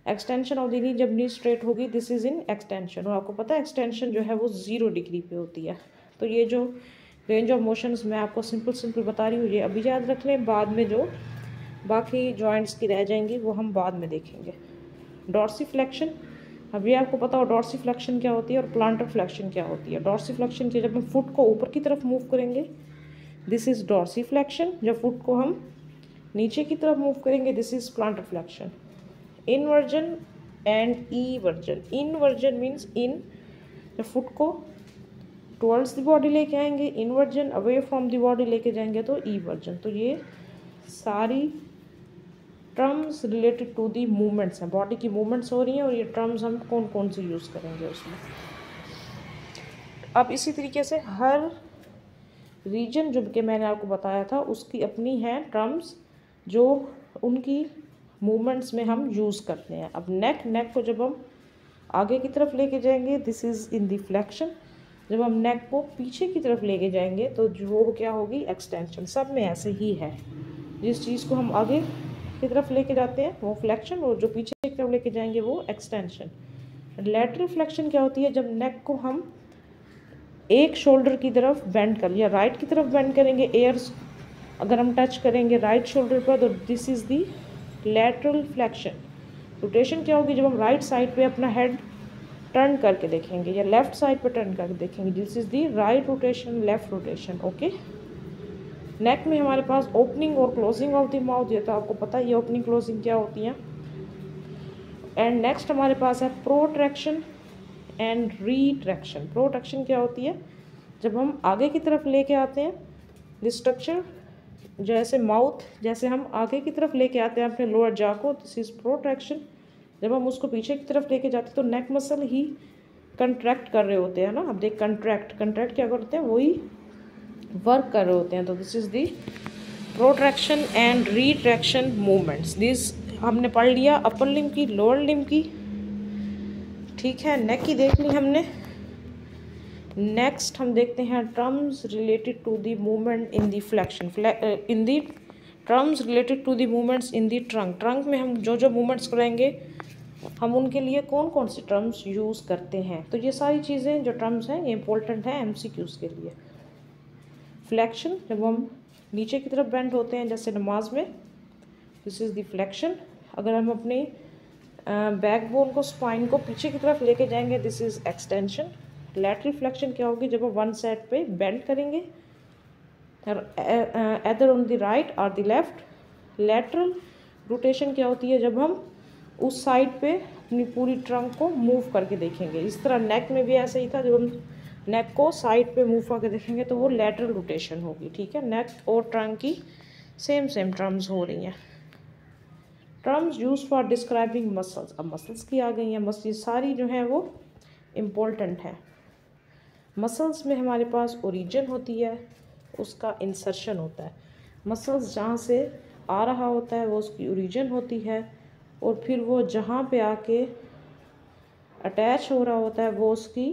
Extension of the knee, जब नी स्ट्रेट होगी दिस इज इन एक्सटेंशन। और आपको पता है एक्सटेंशन जो है वो 0 डिग्री पे होती है। तो ये जो रेंज ऑफ मोशंस मैं आपको सिंपल बता रही हूँ ये अभी याद रख लें, बाद में जो बाकी जॉइंट्स की रह जाएंगी वो हम बाद में देखेंगे। डॉर्सीफ्लेक्शन, अभी आपको पता हो डॉर्सीफ्लेक्शन क्या होती है और प्लांटर फ्लेक्शन क्या होती है। डॉर्सीफ्लेक्शन के जब हम फुट को ऊपर की तरफ मूव करेंगे दिस इज डॉर्सीफ्लेक्शन, जब फुट को हम नीचे की तरफ मूव करेंगे this is plantar flexion. Inversion and eversion. Inversion means in, जब फुट को टुवर्ड्स द बॉडी लेके आएंगे, inversion away from the body लेके जाएंगे तो ईवर्जन। तो ये सारी terms related to the movements हैं, बॉडी की मूवमेंट्स हो रही हैं और ये टर्म्स हम कौन कौन से यूज़ करेंगे उसमें। अब इसी तरीके से हर रीजन जो कि मैंने आपको बताया था उसकी अपनी हैं टर्म्स जो उनकी मूवमेंट्स में हम यूज़ करते हैं। अब नेक को जब हम आगे की तरफ लेके जाएंगे this is in the flexion, जब हम नेक को पीछे की तरफ लेके जाएंगे तो जो क्या होगी एक्सटेंशन। सब में ऐसे ही है, जिस चीज़ को हम आगे की तरफ लेके जाते हैं वो फ्लेक्शन और जो पीछे की तरफ लेके जाएंगे वो एक्सटेंशन। लैटरल फ्लेक्शन क्या होती है, जब नेक को हम एक शोल्डर की तरफ बेंड कर लिया, राइट की तरफ बेंड करेंगे, एयर्स अगर हम टच करेंगे राइट शोल्डर पर तो this is the lateral flexion. Rotation क्या होगी, जब हम राइट साइड पे अपना हेड टर्न करके देखेंगे या लेफ्ट साइड पे टर्न करके देखेंगे this is the right rotation, left rotation. Okay, neck में हमारे पास ओपनिंग और क्लोजिंग ऑफ द माउथ, ये तो आपको पता है ये ओपनिंग क्लोजिंग क्या होती हैं। एंड नेक्स्ट हमारे पास है प्रोट्रैक्शन एंड रीट्रैक्शन। प्रोट्रैक्शन क्या होती है, जब हम आगे की तरफ लेके आते हैं दिस स्ट्रक्चर, जैसे माउथ जैसे हम आगे की तरफ लेके आते हैं अपने लोअर जॉ को दिस इज प्रोट्रैक्शन। जब हम उसको पीछे की तरफ लेके जाते हैं तो नेक मसल ही कंट्रैक्ट कर रहे होते हैं ना। अब देख कंट्रैक्ट क्या करते हैं, वही वर्क कर रहे होते हैं। तो this is the protraction and retraction movements. This हमने पढ़ लिया अपर लिम्ब की, लोअर लिम्ब की, ठीक है। नेक की देख ली हमने। नेक्स्ट हम देखते हैं terms related to the movement in the flexion, in the terms related to the movements in the trunk. Trunk में हम जो जो मूवमेंट्स करेंगे हम उनके लिए कौन कौन सी टर्म्स यूज़ करते हैं। तो ये सारी चीज़ें जो टर्म्स हैं ये इंपॉर्टेंट हैं MCQs के लिए। फ्लेक्शन, जब हम नीचे की तरफ बेंड होते हैं जैसे नमाज में दिस इज़ दी फ्लेक्शन। अगर हम अपनी बैकबोन को, स्पाइन को पीछे की तरफ लेके जाएंगे this is extension. Lateral flexion क्या होगी, जब हम वन साइड पे बेंड करेंगे एदर ऑन द राइट और द लेफ्ट। लैटरल रोटेशन क्या होती है, जब हम उस साइड पे अपनी पूरी ट्रंक को मूव करके देखेंगे। इस तरह नेक में भी ऐसे ही था, जब हम नेक को साइड पे मूव करके देखेंगे तो वो लैटरल रोटेशन होगी, ठीक है। नेक और ट्रंक की सेम टर्म्स हो रही हैं। Terms use for describing muscles. अब मसल्स की आ गई हैं, मसल सारी जो है वो इम्पोर्टेंट है। मसल्स में हमारे पास ओरिजिन होती है, उसका इंसर्शन होता है। मसल्स जहाँ से आ रहा होता है वो उसकी ओरिजिन होती है, और फिर वो जहाँ पे आके अटैच हो रहा होता है वो उसकी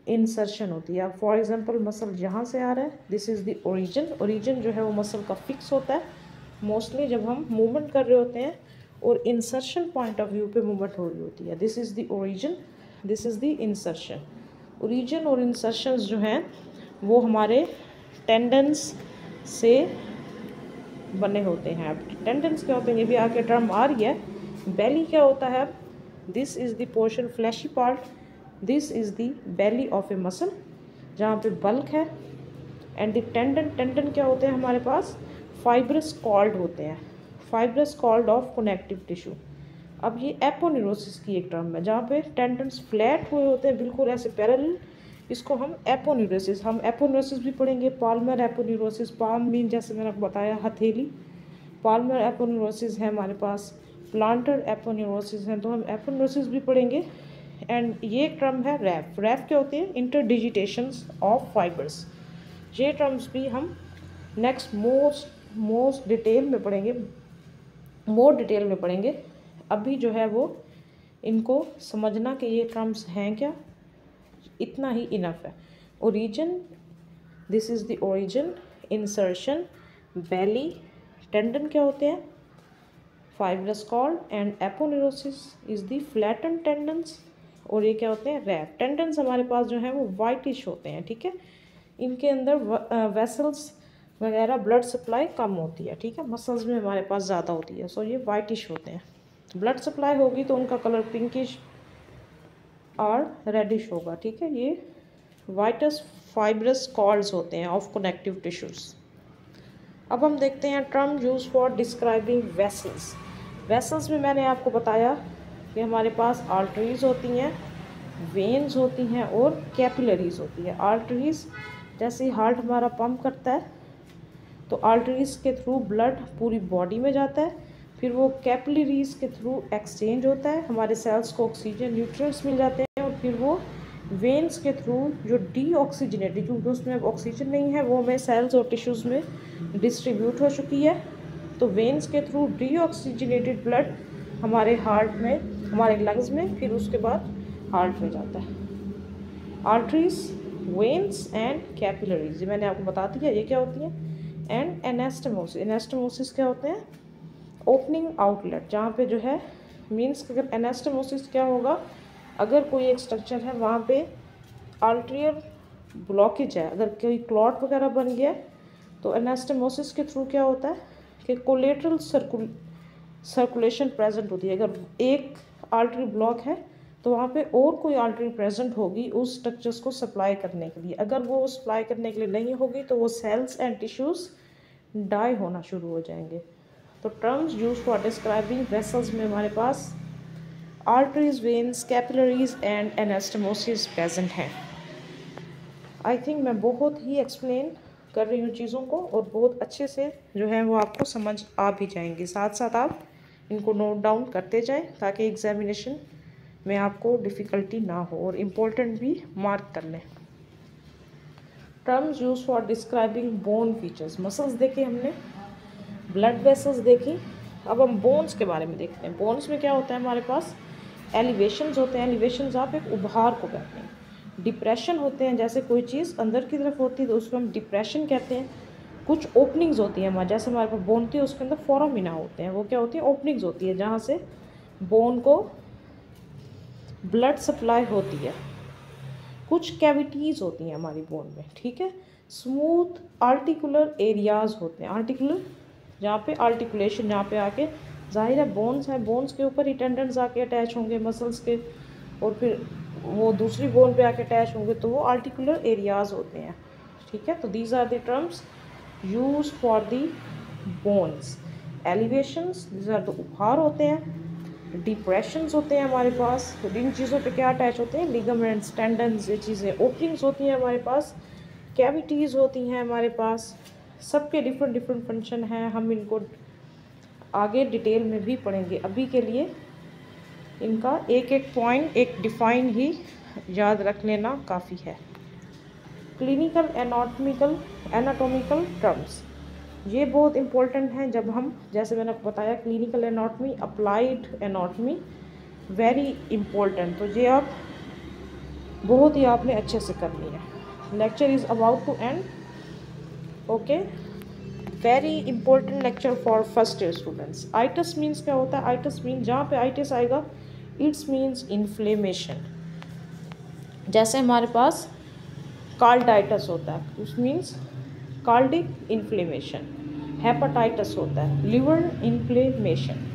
इंसर्शन होती है। अब फॉर एग्जांपल मसल यहाँ से आ रहा है, this is the origin. Origin जो है वो मसल का फिक्स होता है मोस्टली जब हम मूवमेंट कर रहे होते हैं, और इंसर्शन पॉइंट ऑफ व्यू पे मूवमेंट हो रही होती है। This is the origin, this is the insertion. Origin और इंसर्शंस जो हैं वो हमारे टेंडन्स से बने होते हैं। अब टेंडन्स क्या होते हैं, ये भी आगे टर्म आ रही है। बेली क्या होता है, this is the portion fleshy part, this is the belly of a muscle जहाँ पे बल्क है। एंड द टेंडन, टेंडन क्या होते हैं हमारे पास, फाइब्रस कॉर्ड होते हैं, fibrous cord of connective tissue. अब ये एपोन्यूरोसिस की एक टर्म है जहाँ पे टेंडन्स फ्लैट हुए होते हैं बिल्कुल ऐसे पैरेलल, इसको हम एपोन्यूरोसिस, हम एपोन्यूरोसिस भी पढ़ेंगे। पाल्मर एपोन्यूरोसिस, पाल्म मीन जैसे मैंने आपको बताया हथेली, पाल्मर एपोन्यूरोसिस है हमारे पास, प्लांटर एपोन्यूरोसिस है, तो हम एपोन्यूरोसिस भी पढ़ेंगे। एंड ये टर्म है रैफ। रैफ क्या होती है, इंटरडिजिटेशंस ऑफ फाइबर्स। ये टर्म्स भी हम नेक्स्ट मोस्ट डिटेल में पढ़ेंगे, मोर डिटेल में पढ़ेंगे। अभी जो है वो इनको समझना कि ये टर्म्स हैं क्या, इतना ही इनफ है। Origin, this is the origin, insertion, belly, tendon क्या होते हैं, fibrous cord, and aponeurosis is the flatten tendons, और ये क्या होते हैं, रैफ। टेंडन्स हमारे पास जो हैं वो वाइटिश होते हैं, ठीक है। इनके अंदर वेसल्स वगैरह ब्लड सप्लाई कम होती है, ठीक है, मसल्स में हमारे पास ज़्यादा होती है, सो ये वाइटिश होते हैं। ब्लड सप्लाई होगी तो उनका कलर पिंकिश और रेडिश होगा, ठीक है। ये वाइटस फाइब्रस कॉर्ड्स होते हैं ऑफ कनेक्टिव टिश्यूज़। अब हम देखते हैं term use for describing vessels. Vessels में मैंने आपको बताया कि हमारे पास आर्टरीज होती हैं, वेन्स होती हैं और कैपिलरीज होती है। आर्टरीज जैसे ही हार्ट हमारा पंप करता है तो आर्टरीज के थ्रू ब्लड पूरी बॉडी में जाता है, फिर वो कैपिलरीज के थ्रू एक्सचेंज होता है, हमारे सेल्स को ऑक्सीजन न्यूट्रिएंट्स मिल जाते हैं, और फिर वो वेन्स के थ्रू जो डीऑक्सीजनेटेड, क्योंकि उसमें अब ऑक्सीजन नहीं है, वो हमें सेल्स और टिश्यूज़ में डिस्ट्रीब्यूट हो चुकी है, तो वेन्स के थ्रू डीऑक्सीजनेटेड ब्लड हमारे हार्ट में, हमारे लंग्स में, फिर उसके बाद हार्ट में जाता है। आर्टरीज, वेन्स एंड कैपिलरीज, ये मैंने आपको बता दिया ये क्या होती है। एंड एनास्टमोसिस, एनास्टमोसिस क्या होते हैं, ओपनिंग आउटलेट, जहाँ पे जो है मीन्स अगर एनास्टमोसिस क्या होगा, अगर कोई एक स्ट्रक्चर है वहाँ पे आर्टेरियल ब्लॉकेज है, अगर कोई क्लॉट वगैरह बन गया तो एनास्टमोसिस के थ्रू क्या होता है कि कोलेटरल सर्कुलेशन प्रेजेंट होती है। अगर एक आर्टरी ब्लॉक है तो वहाँ पे और कोई आर्टरी प्रेजेंट होगी उस स्ट्रक्चर्स को सप्लाई करने के लिए। अगर वो सप्लाई करने के लिए नहीं होगी तो वो सेल्स एंड टिश्यूज़ डाई होना शुरू हो जाएंगे। तो terms use for describing vessels में हमारे पास arteries, veins, capillaries and anastomosis present हैं। आई थिंक मैं बहुत ही एक्सप्लेन कर रही हूँ चीज़ों को, और बहुत अच्छे से जो है वो आपको समझ आ भी जाएंगी। साथ साथ आप इनको नोट डाउन करते जाएं ताकि एग्जामिनेशन में आपको डिफ़िकल्टी ना हो, और इम्पोर्टेंट भी मार्क कर लें। Terms use for describing bone features. Muscles देखे हमने, ब्लड वेसल्स देखी, अब हम बोन्स के बारे में देखते हैं। बोन्स में क्या होता है हमारे पास, एलिवेशंस होते हैं। एलिवेशंस आप एक उभार को कहते हैं। डिप्रेशन होते हैं, जैसे कोई चीज़ अंदर की तरफ होती है तो उसको हम डिप्रेशन कहते हैं। कुछ ओपनिंग्स होती हैं हमारे, जैसे हमारे पास बोन थी उसके अंदर फोरामिना होते हैं, वो क्या होती है, ओपनिंग्स होती है जहाँ से बोन को ब्लड सप्लाई होती है। कुछ कैविटीज़ होती हैं हमारी बोन में, ठीक है। स्मूथ आर्टिकुलर एरियाज़ होते हैं, आर्टिकुलर जहाँ पे आर्टिकुलेशन, जहाँ पे आके जाहिर है बोन्स हैं, बोन्स के ऊपर ही टेंडन्स आके अटैच होंगे मसल्स के, और फिर वो दूसरी बोन पे आके अटैच होंगे, तो वो आर्टिकुलर एरियाज़ होते हैं, ठीक है। तो these are the terms use for the bones. Elevations, these are the उभार होते हैं। डिप्रेशंस होते हैं हमारे पास, तो इन चीज़ों पे क्या अटैच होते हैं, लिगामेंट्स, टेंडन्स, ये चीज़ें। ओपनिंग्स होती हैं हमारे पास, कैविटीज़ होती हैं हमारे पास, सबके डिफरेंट डिफरेंट फंक्शन हैं। हम इनको आगे डिटेल में भी पढ़ेंगे, अभी के लिए इनका एक एक पॉइंट, एक डिफाइन ही याद रख लेना काफ़ी है। Clinical anatomical terms. ये बहुत इंपॉर्टेंट है जब हम, जैसे मैंने आपको बताया, clinical anatomy, applied anatomy, very important. तो ये आप बहुत ही आपने अच्छे से करनी है। Lecture is about to end. Okay, very important lecture for first year students. Itis means क्या होता है? आइटिस मीन, जहाँ पे आइटिस आएगा इट्स मीन्स इन्फ्लेमेशन। जैसे हमारे पास कार्डाइटिस होता है, उस मीन्स कार्डिक इन्फ्लेमेशन। हेपेटाइटिस होता है, लिवर इन्फ्लेमेशन।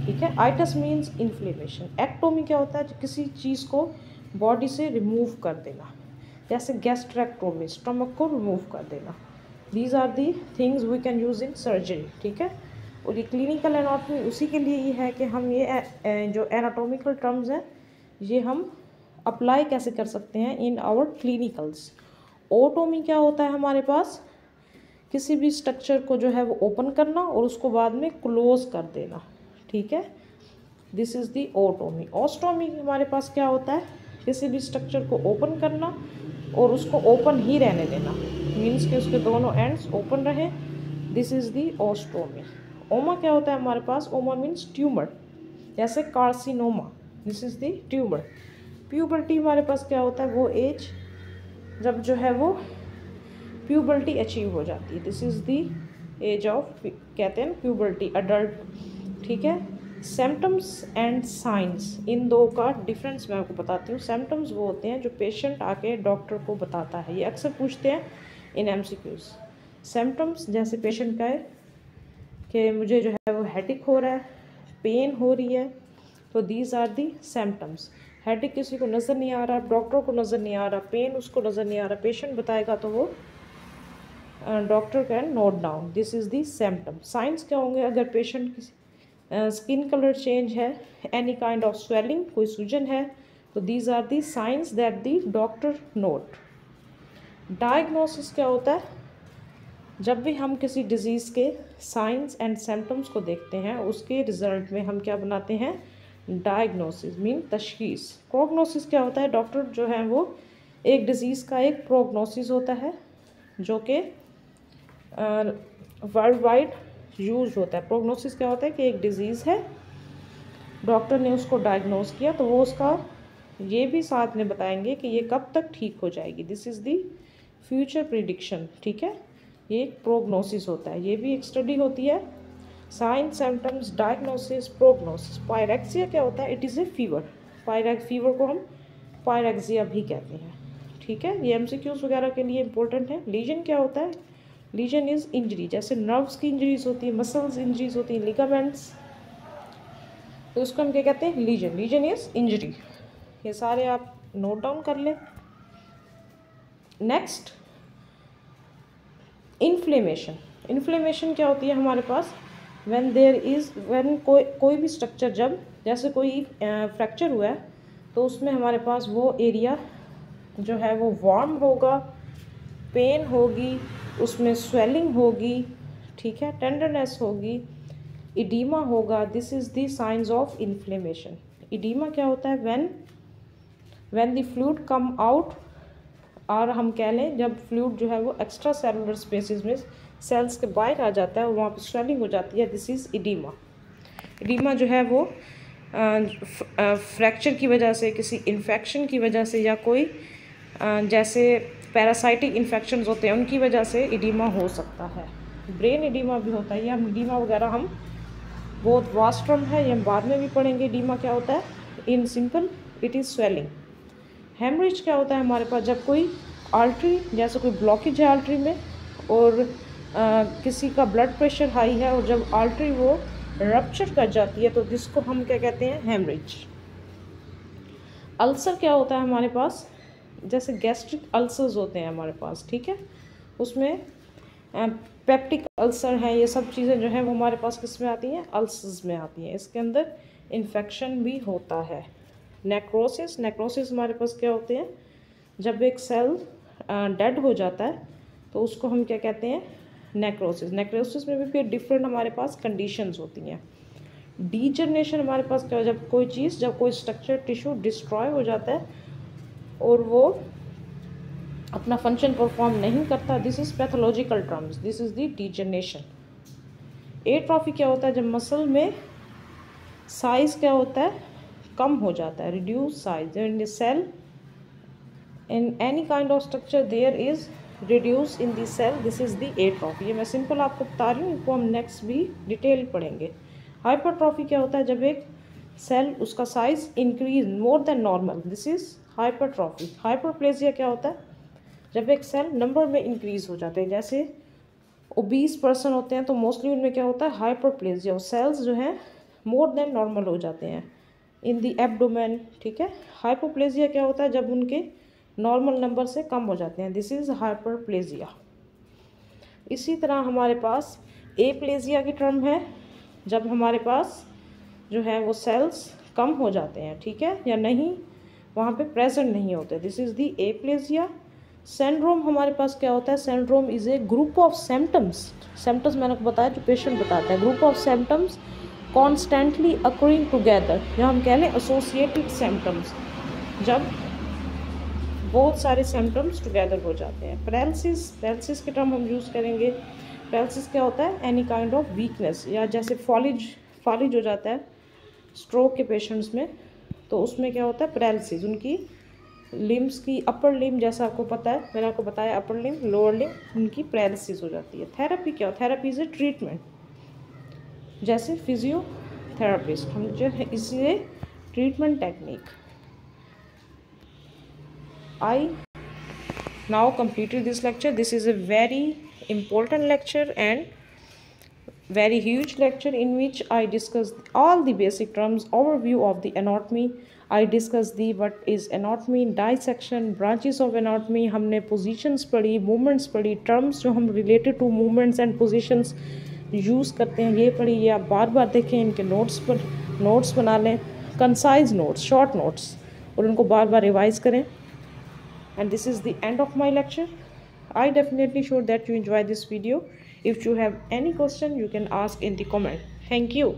ठीक है, आइटिस मीन्स इन्फ्लेमेशन। एक्टोमी क्या होता है? किसी चीज़ को बॉडी से रिमूव कर देना, जैसे गैस्ट्रेक्टोमी, स्टमक को रिमूव कर देना। These are the things we can use in surgery. ठीक है, और ये क्लिनिकल एनाटॉमी उसी के लिए ये है कि हम ये जो एनाटॉमिकल टर्म्स हैं ये हम अप्लाई कैसे कर सकते हैं इन आवर क्लिनिकल्स। ओटोमी क्या होता है हमारे पास? किसी भी स्ट्रक्चर को जो है वो ओपन करना और उसको बाद में क्लोज कर देना। ठीक है, दिस इज़ दी ओटोमी। ऑस्टोमी हमारे पास क्या होता है? किसी भी स्ट्रक्चर को ओपन करना और उसको ओपन ही रहने देना, मीन्स कि उसके दोनों एंड्स ओपन रहे। This is the ostomy. ओमा क्या होता है हमारे पास? ओमा मीन्स ट्यूमर, जैसे carcinoma, this is the tumour. Puberty हमारे पास क्या होता है? वो एज जब जो है वो प्यूबर्टी अचीव हो जाती है, this is the age of, कहते हैं प्यूबर्टी, अडल्ट। ठीक है, सिम्टम्स एंड साइंस, इन दो का डिफरेंस मैं आपको बताती हूँ। सिम्टम्स वो होते हैं जो पेशेंट आके डॉक्टर को बताता है, ये अक्सर पूछते हैं इन एमसीक्यूज। सिम्टम्स, जैसे पेशेंट का है कि मुझे जो है वो हेडेक हो रहा है, पेन हो रही है, तो these are the symptoms. Headache किसी को नज़र नहीं आ रहा, डॉक्टर को नज़र नहीं आ रहा, पेन उसको नज़र नहीं आ रहा, पेशेंट बताएगा तो वो doctor can note down, this is the symptom. Signs क्या होंगे? अगर पेशेंट की स्किन कलर चेंज है, एनी काइंड ऑफ स्वेलिंग, कोई सूजन है, तो these are the signs that the doctor note. Diagnosis क्या होता है? जब भी हम किसी डिज़ीज़ के साइंस एंड सिम्टम्स को देखते हैं उसके रिजल्ट में हम क्या बनाते हैं? Diagnosis, mean तशखीस। प्रोग्नोसिस क्या होता है? डॉक्टर जो है वो एक डिज़ीज़ का एक प्रोग्नोसिस होता है जो कि वर्ल्ड वाइड यूज होता है। प्रोग्नोसिस क्या होता है कि एक डिज़ीज़ है, डॉक्टर ने उसको डायग्नोस किया तो वो उसका ये भी साथ में बताएंगे कि ये कब तक ठीक हो जाएगी, this is the future prediction. ठीक है, ये एक प्रोग्नोसिस होता है, ये भी एक स्टडी होती है। Sign, symptoms, diagnosis, prognosis. Pyrexia क्या होता है? It is a fever. Fever को हम पायरेक्सिया भी कहते हैं। ठीक है, ये एमसीक्यूज वगैरह के लिए इंपॉर्टेंट है। लीजन क्या होता है? लीजन इज़ इंजरी, जैसे नर्व्स की इंजरीज होती है, मसल्स इंजरीज होती हैं, लिगामेंट्स, तो उसको हम क्या कहते हैं? लीजन। Lesion is injury. ये सारे आप नोट डाउन कर लें। Next, inflammation. इन्फ्लेमेशन क्या होती है हमारे पास? व्हेन कोई भी स्ट्रक्चर, जब जैसे कोई फ्रैक्चर हुआ है तो उसमें हमारे पास वो एरिया जो है वो वार्म होगा, पेन होगी, उसमें स्वेलिंग होगी, ठीक है, टेंडरनेस होगी, इडीमा होगा। This is the science of inflammation. Oedema क्या होता है? When the fluid come out, और हम कह लें जब फ्लूइड जो है वो एक्स्ट्रा सेलुलर स्पेसिस में सेल्स के बाहर आ जाता है और वहाँ पर स्वेलिंग हो जाती है, दिस इज़ इडीमा। इडीमा जो है वो फ्रैक्चर की वजह से, किसी इन्फेक्शन की वजह से, या कोई जैसे पैरासाइटिक इन्फेक्शंस होते हैं उनकी वजह से इडीमा हो सकता है। ब्रेन इडीमा भी होता है, ये हम इडीमा वगैरह हम बहुत वास्ट टर्म है, ये हम बाद में भी पढ़ेंगे। इडीमा क्या होता है? In simple it is swelling. Haemorrhage क्या होता है हमारे पास? जब कोई आर्टरी, जैसे कोई ब्लॉकेज है आर्टरी में और किसी का ब्लड प्रेशर हाई है और जब आर्टरी वो रप्चर कर जाती है तो जिसको हम क्या कहते हैं? हेमरेज। अल्सर क्या होता है हमारे पास? जैसे गैस्ट्रिक अल्सर्स होते हैं हमारे पास, ठीक है, उसमें पेप्टिक अल्सर है, ये सब चीज़ें जो हैं वो हमारे पास किस में आती हैं? अल्सर्स में आती हैं। इसके अंदर इन्फेक्शन भी होता है। नेक्रोसिस, नेक्रोसिस हमारे पास क्या होते हैं? जब एक सेल डेड हो जाता है तो उसको हम क्या कहते हैं? नेक्रोसिस। नेक्रोसिस में भी फिर डिफरेंट हमारे पास कंडीशंस होती हैं। डीजनरेशन हमारे पास क्या? जब कोई चीज़, जब कोई स्ट्रक्चर, टिश्यू डिस्ट्रॉय हो जाता है और वो अपना फंक्शन परफॉर्म नहीं करता, this is pathological terms, this is the degeneration. Atrophy क्या होता है? जब मसल में साइज क्या होता है? कम हो जाता है, reduce size in the cell in any kind of structure there is reduce in the cell, this is the atrophy. ये मैं सिंपल आपको बता रही हूँ, इनको हम नेक्स्ट भी डिटेल पढ़ेंगे। हाइपरट्रॉफी क्या होता है? जब एक सेल उसका size increase more than normal, this is hypertrophy. Hyperplasia क्या होता है? जब एक सेल नंबर में इंक्रीज हो जाते हैं, जैसे ओबीस पर्सन होते हैं तो मोस्टली उनमें क्या होता है? हाइपरप्लेजिया, सेल्स जो हैं मोर देन नॉर्मल हो जाते हैं इन दी एब्डोमेन, ठीक है। हाइपोप्लेजिया क्या होता है? जब उनके नॉर्मल नंबर से कम हो जाते हैं, दिस इज हाइपरप्लेजिया। इसी तरह हमारे पास एप्लेजिया की टर्म है, जब हमारे पास जो है वो सेल्स कम हो जाते हैं, ठीक है, या नहीं वहाँ पे प्रेजेंट नहीं होते, this is the aplasia. Syndrome हमारे पास क्या होता है? Syndrome is a group of symptoms, symptoms मैंने आपको बताया जो पेशेंट बताता है, group of symptoms constantly occurring together, या हम कह लें एसोसिएटेड सिम्टम्स, जब बहुत सारे सिम्टम्स टुगेदर हो जाते हैं। पैरालिसिस, पैरालिसिस के टर्म हम यूज़ करेंगे। पैरालिसिस क्या होता है? एनी काइंड ऑफ वीकनेस, या जैसे फॉलिज हो जाता है स्ट्रोक के पेशेंट्स में, तो उसमें क्या होता है? पैरालिसिस, उनकी लिम्स की अपर लिम, जैसा आपको पता है, मैंने आपको बताया अपर लिम लोअर लिम, उनकी पैरालिसिस हो जाती है। थेरेपी क्या हो? थेरेपी इज ए ट्रीटमेंट, जैसे फिजियोथेरापिस्ट, हम जो है इसलिए treatment technique. I now completed this lecture. This is a very important lecture and very huge lecture in which I discussed all the basic terms, overview of the anatomy. I discussed the what is anatomy, dissection, branches of anatomy. हमने positions पढ़ी, movements पढ़ी, terms जो हम related to movements and positions use करते हैं ये पढ़ी। ये आप बार बार देखें, इनके नोट्स बना लें, concise notes, short notes, और उनको बार बार रिवाइज करें। And this is the end of my lecture. I definitely sure that you enjoy this video. If you have any question, you can ask in the comment. Thank you.